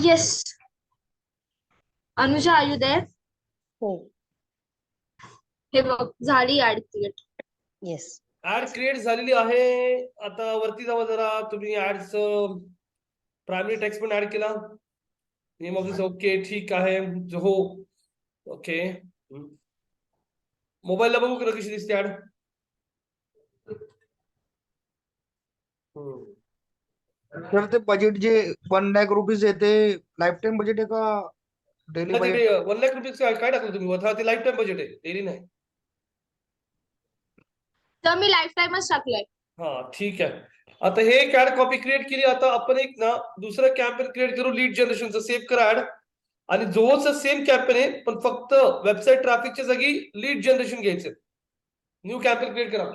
Yes. Anuja, are you there? हो. हे बघ, झाली ad create. Yes. Ad create झालेली आहे. आता वरती जावा जरा. तुम्ही ऍड्स प्रायमरी टेक्स्ट पण ऍड केला. नेम ऑफ दिस ओके, ठीक आहे. हो ओके. मोबाईलला बघू का कशी दिसते ऍड. सर ते बजेट जे 1 लाख रुपीज आहे ते लाईफ टाइम बजेट आहे का डेली बजेट? 1 लाख रुपीज काय टाकलं तुम्ही वरती? ते लाईफ टाइम बजेट आहे, डेली नाही. तर मी लाईफ टाइमच टाकलंय. हा ठीक आहे. आता हे एक ऍड कॉपी क्रिएट केली. आता आपण एक ना दुसरं कॅम्पेन क्रिएट करू लीड जनरेशनचं. सेव्ह करा ऍड. आणि जोच सेम कॅम्पेन आहे पण फक्त वेबसाईट ट्रॅफिकच्या जागी लीड जनरेशन घ्यायचे. न्यू कॅम्पेन क्रिएट करा.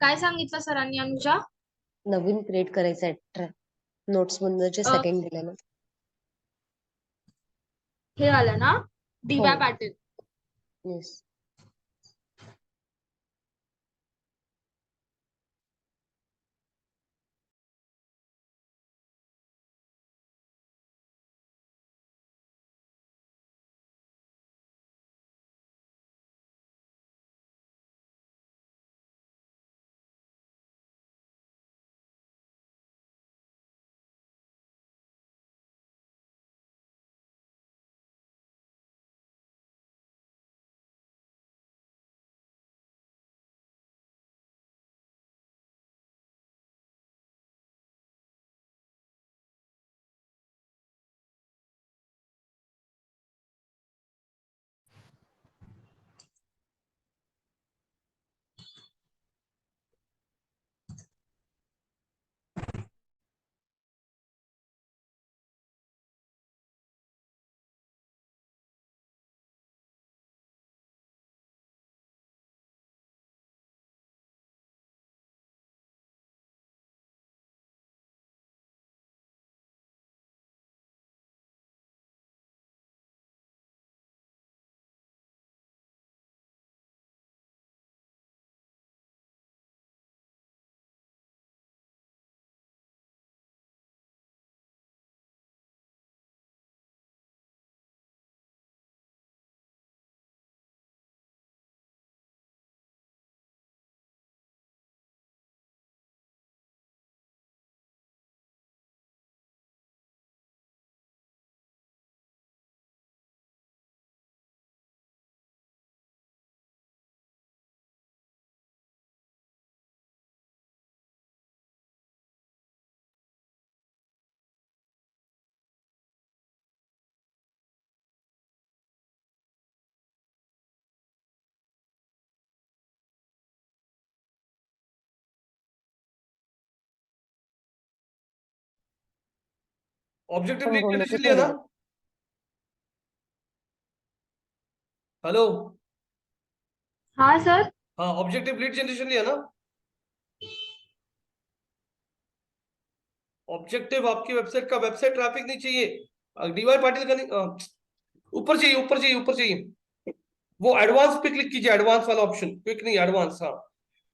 काय सांगितलं सरांनी अनुजा? नवीन क्रिएट करायचं आहे नोट्स मधनं जे सेकंड दिलं ना. हे आलं ना, दिव्या हो. पाटील. येस. ऑब्जेक्टिव हो लीड हो जनरेशन नोटीस लिया ना? झालेलं. हेलो, हाँ सर. हाँ ऑब्जेक्टिव लीड जनरेशन लिया ना? ऑब्जेक्टिव आपकी वेबसाइट का वेबसाइट ट्रैफिक नहीं चाहिए, डीवाई पाटिल का नहीं, ऊपर चाहिए, ऊपर चाहिए, ऊपर चाहिए, वो एडवांस पे क्लिक कीजिए, एडवांस वाला ऑप्शन, क्विक नहीं एडवांस, हाँ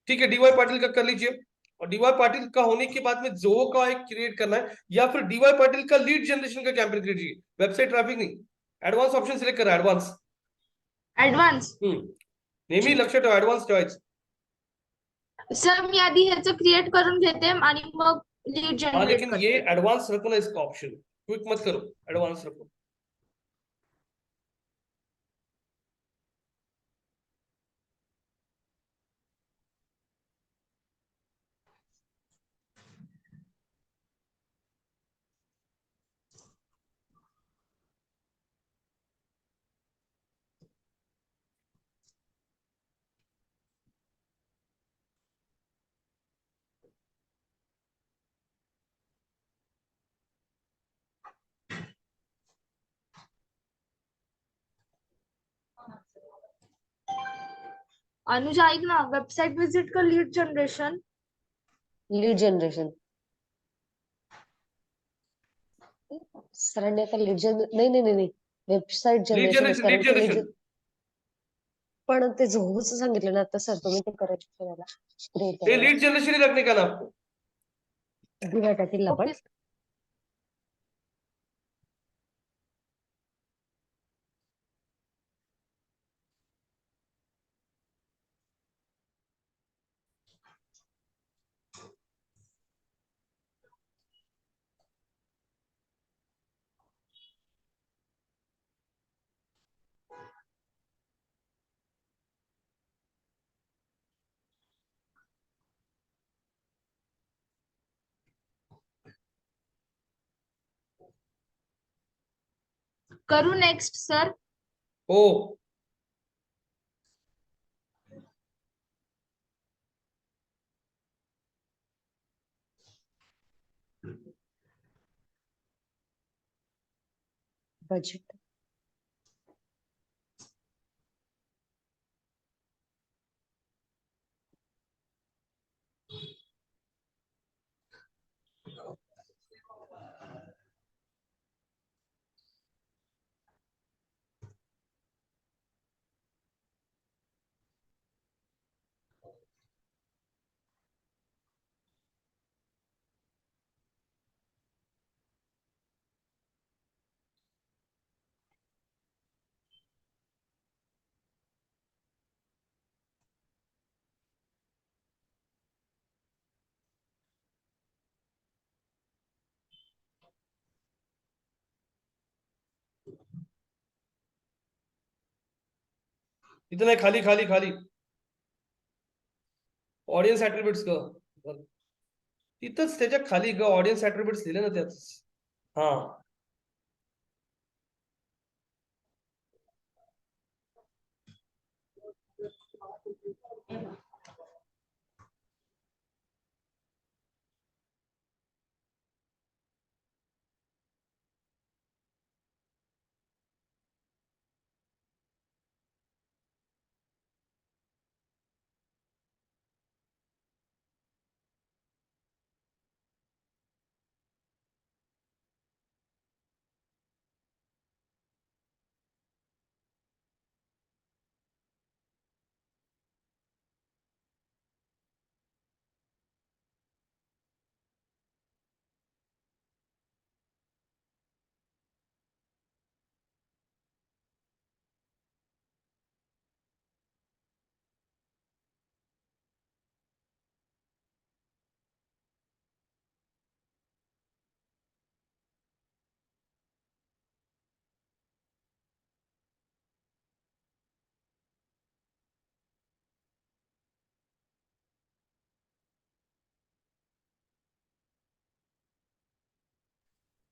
ठीक है, डीवाई पाटिल का कर लीजिए। और डीवाई पाटिल का होने के बाद में जो का एक क्रिएट करना है, या फिर डीवाई पाटिल का लीड जनरेशन का कैंपेन क्रिएट कीजिए, वेबसाइट ट्रैफिक नहीं, एडवांस ऑप्शन सिलेक्ट करा, एडवांस। ऍडव्हान्स. नेहमी लक्षात ठेवा, ऍडवान्स ठेवायचं। सर मी आधी ह्याचं क्रिएट करून घेते आणि मग लीड हाँ जनरेट लेकिन ये करते. एडवांस रखो ना इसका ऑप्शन, क्विक मत करो, एडवांस रखो। अनुजा ऐक ना, वेबसाईट विजिट कर लीड जनरेशन. लीड जनरेशन सरांनी आता लीड नाही नाही नाही नाही वेबसाईट लीड जनरेशनच, जनरेशन, कारण लीड ते जनरेशन, पण ते झोच सांगितलं ना आता सर, तुम्ही ते करायचं मला क्रिएट ये करायला लीड जनरेशन ही रखने का ना आपको। दिवाटातील पण ओके. करू नेक्स्ट सर. ओ बजेट इतना है, खाली खाली खाली, ऑडियन्स ऍट्रिब्यूट्स का तिथंच त्याच्या खाली ग ऑडियन्स ऍट्रिब्यूट्स लिहिले ना त्याच, हा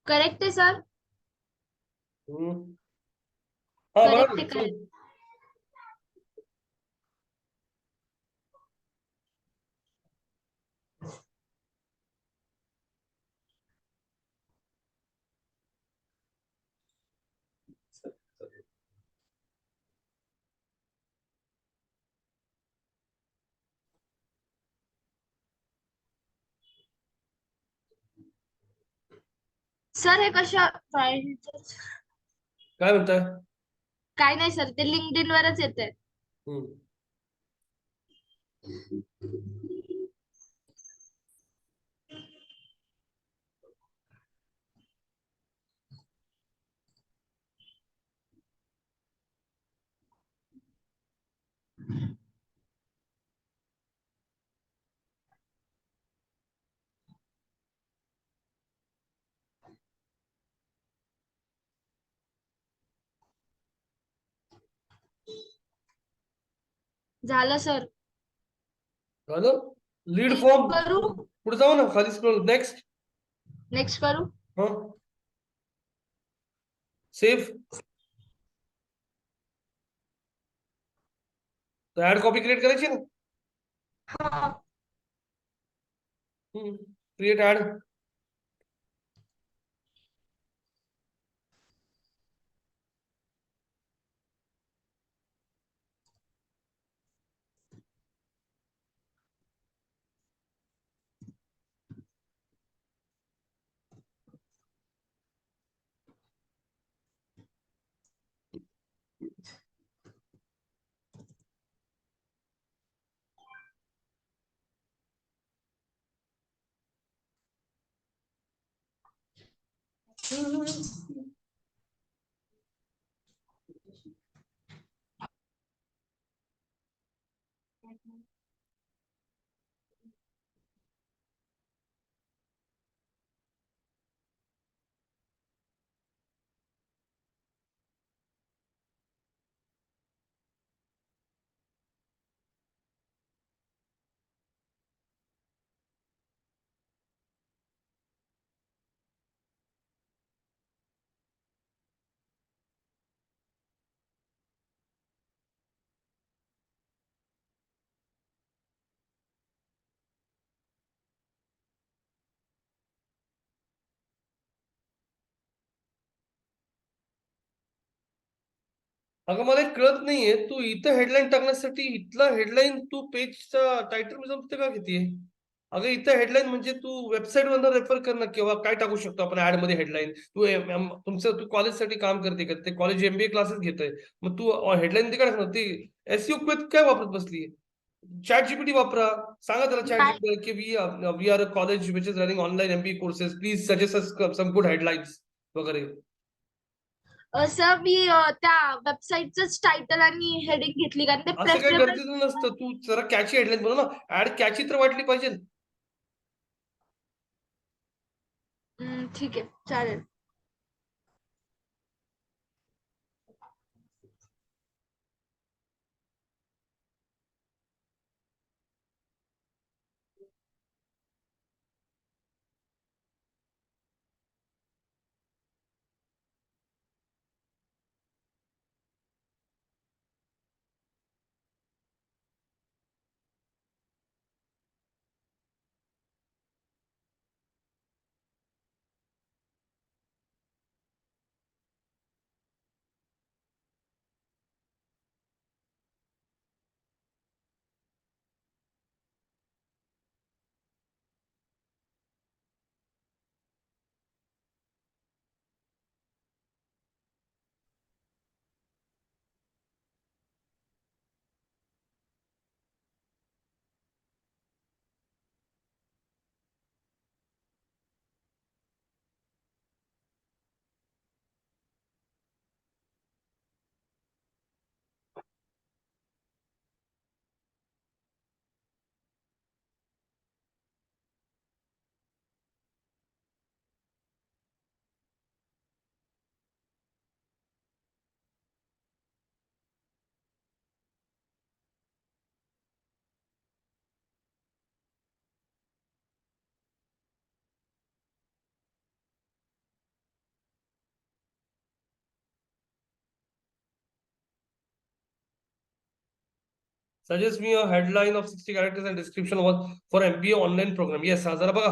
करेक्ट आहे सर. हम्म. हाँ करेक्ट बराबर आहे, चलो। करेक्ट. सर हे कशा काय म्हणताय? काय नाही सर, ते लिंक्डइन वरच येते. हम्म. झालं सर. झालं? लीड फॉर्म करू? पुढे जाऊ ना, खाली स्क्रॉल, नेक्स्ट. नेक्स्ट करू? हा, सेव्ह. तर ऍड कॉपी क्रिएट करायची ना. हा. Create ad. अगं मला एक कळत नाहीये, तू इथं हेडलाईन टाकण्यासाठी इथला हेडलाईन तू पेजचा टायटल मध्ये का घेतीये? अगं इथं हेडलाईन म्हणजे तू वेबसाईट वरनं रेफर कर ना, किंवा काय टाकू शकतो आपण ऍड मध्ये हेडलाईन. तू कॉलेजसाठी काम करते का? ते कॉलेज MBA क्लासेस घेतोय, मग तू हेडलाईन ते काय टाकणार? ते SEO काय वापरत बसली? चॅट जीपीटी वापरा, सांगा त्याला चॅट नाही. जीपीटी की we are a college which is running online MBA courses, please suggest some good headlines वगैरे. सर मी त्या वेबसाईटच टायटल आणि हेडिंग घेतली, कारण ते असं काही प्रेफरेबल. गरजेचं नसतं. तू जरा कॅची हेडलाईन बनव ना, ऍड कॅची तर वाटली पाहिजे. ठीक आहे, चालेल. Suggest me a headline of 60 characters and description for MBA online program. Yes, हा जरा बघा.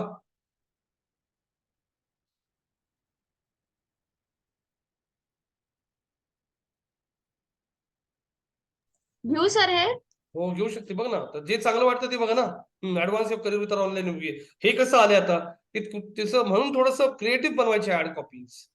घेऊ सर हे? हो घेऊ शकते, बघ ना. तर जे चांगलं वाटतं ते बघा ना. Advance of career with online MBA हे कसं आलंय आता? त्याचं म्हणून थोडस क्रिएटिव्ह बनवायचे ऍड कॉपीज.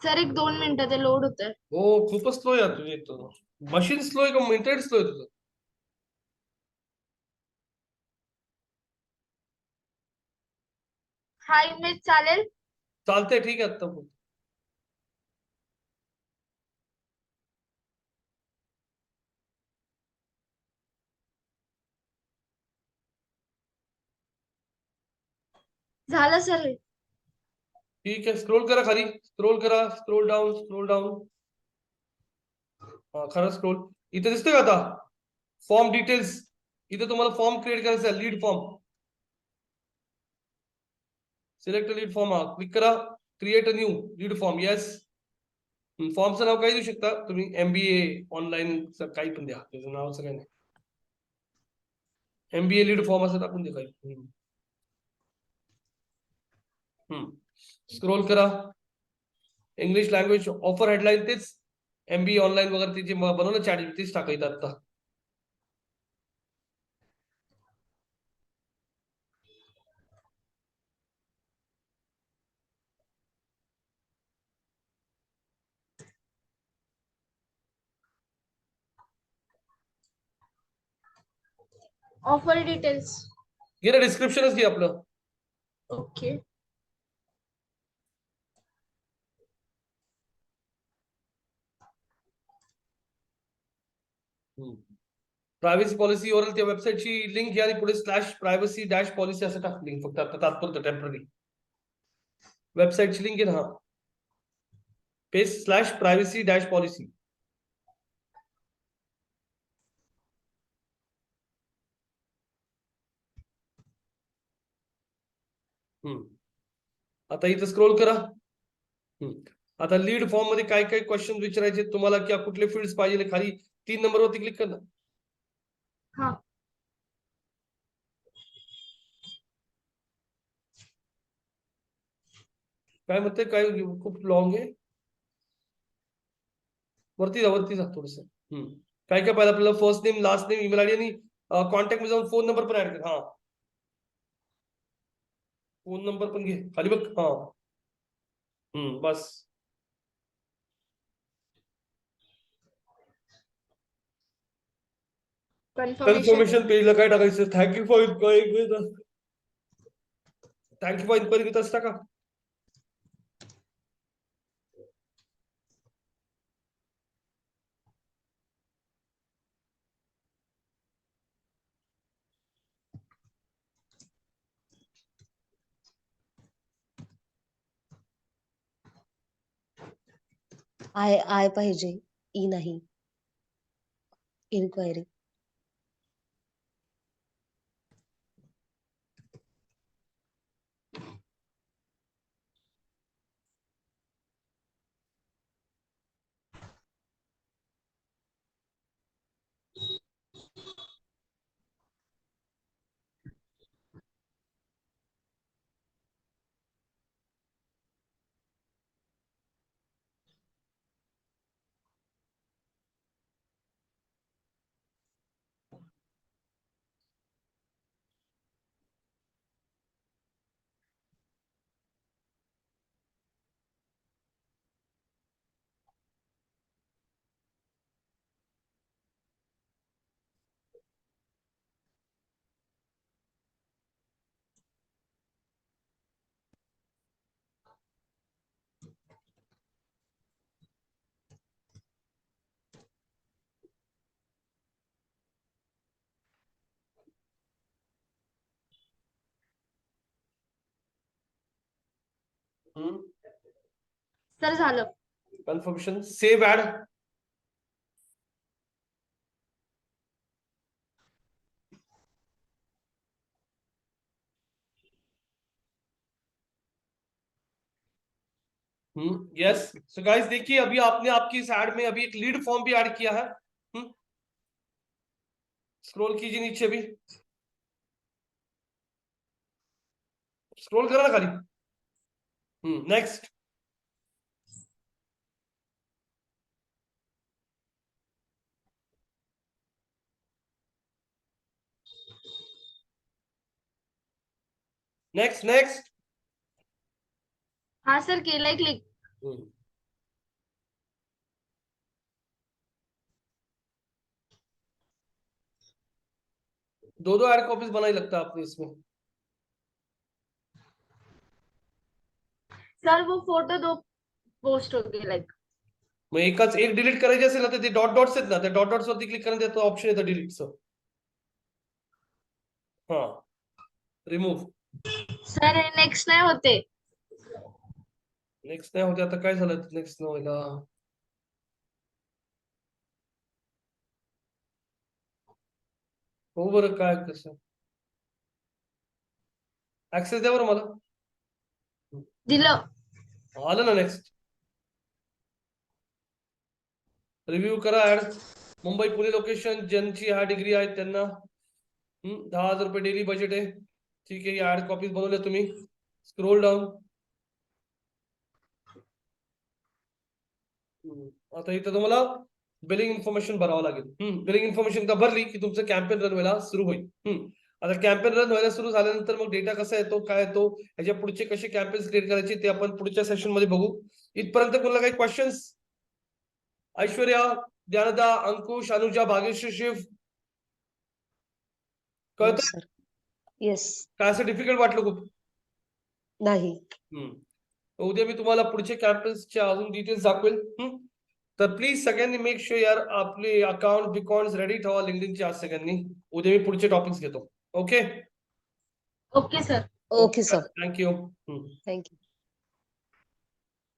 सर 1-2 मिनिटं ते लोड होत आहे. हो खूपच स्लो आहे तुझे. मशीन स्लो आहे का इंटरनेट स्लो आहे तुझं? हा इमेज चालेल. चालतंय ठीक आहे आता. झालं सर हे. ठीक आहे स्क्रोल करा खाली, स्क्रोल करा, स्क्रोल डाऊन, स्क्रोल डाऊन. हा खरं स्क्रोल इथे दिसतोय का आता फॉर्म डिटेल्स. इथे तुम्हाला फॉर्म क्रिएट करायचा आहे, lead form. Select lead form, हा क्लिक करा, create a new lead form. Yes. फॉर्मचं नाव काही देऊ शकता तुम्ही, MBA ऑनलाईन काही पण द्या, त्याचं नाव असं काही नाही. MBA लीड फॉर्म असं टाकून द्या काही. स्क्रोल करा, इंग्लिश लँग्वेज ऑफर हेडलाईन तेच MBA ऑनलाईन वगैरे ते जे बनवलं चॅट तेच टाकायचं आता. Offer details. घे ना, डिस्क्रिप्शनच घे आपलं. ओके. प्रायव्हसी पॉलिसी वर त्या वेबसाईटची लिंक घ्या आणि पुढे स्लॅश प्रायव्हसी डॅश पॉलिसी असं टाक लिंक, फक्त आता तात्पुरतं टेम्पररी. वेबसाईटची लिंक घे ना, paste slash privacy dash policy. आता इथं स्क्रोल करा. आता लीड फॉर्म मध्ये काय काय क्वेश्चन विचारायचे तुम्हाला, किंवा कुठले फील्ड्स पाहिजे, खाली 3 नंबरवरती क्लिक कर ना. हा. काय म्हणते, काय खूप लॉंग आहे. वरती जा थोडस. काय काय पाहिजे आपल्याला, first name, last name, email ID आणि कॉन्टॅक्ट मध्ये जाऊन फोन नंबर पण ऍड कर. हा फोन नंबर पण घे खाली बघ. हा बस. कन्फर्मेशन पेजला काय टाकायचं, thank you for inquiry, thank you for inquiry with us टाका. आय पाहिजे. ई नाही. इन्क्वायरी. सर झालं. Confirmation. Save ad. Yes. So guys देखिए अभी आपने आपकी इस ऐड में अभी एक लीड फॉर्म भी ऐड किया है. स्क्रॉल कीजिए नीचे भी. स्क्रॉल करा ना खाली. नेक्स्ट. Next next. हा सर केलंय क्लिक. दो ऐड कॉपीज बनाई लगता है आपने इसमें. सर वो फोटो दो पोस्ट होते लाईक. मग एक डिलीट करायची असेल ना तर ते डॉट्स आहेत ना त्या डॉट्स वरती क्लिक करून देतो ऑप्शन येतं डिलीटचं. हा. रिमूव्ह. सर हे नेक्स्ट नाही होते. नेक्स्ट नाही होते. आता काय झालं नेक्स्ट न व्हायला. हो बरं काय कसं. ऍक्सेस द्या बरं मला. दिलं. आलं ना. नेक्स्ट. रिव्ह्यू करा ऍड. मुंबई पुणे लोकेशन ज्यांची हा डिग्री आहे त्यांना 10,000 रुपये डेली बजेट आहे. ठीक आहे. ऍड कॉपीज बनवल्या तुम्ही. Scroll down. आता इथं तुम्हाला बिलिंग इन्फॉर्मेशन भरावं लागेल. बिलिंग इन्फॉर्मेशन का भरली की तुमचं कॅम्पेन रन व्हायला सुरू होईल. आता कॅम्पेन रन व्हायला सुरू झाल्यानंतर मग डेटा कसा येतो काय येतो ह्याच्या पुढचे कसे कॅम्पेन्स क्रिएट करायचे ते आपण पुढच्या सेशन मध्ये बघू. इथपर्यंत कोणाला काही क्वेश्चन्स. ऐश्वर्या, ज्ञानदा, अंकुश, अनुजा, भाग्यश्री, शिव कळत सर. येस. काय असं डिफिकल्ट वाटलं खूप. नाही. उद्या मी तुम्हाला पुढचे कॅम्पेन्सचे अजून डिटेल्स दाखवेल. तर प्लीज सगळ्यांनी मेक शुअर यार आपले अकाउंट बिकॉन्स रेडी ठेवा लिंक्डइनचे आज सगळ्यांनी. उद्या मी पुढचे टॉपिक्स घेतो. Okay. Okay sir. Okay sir. Thank you. Thank you.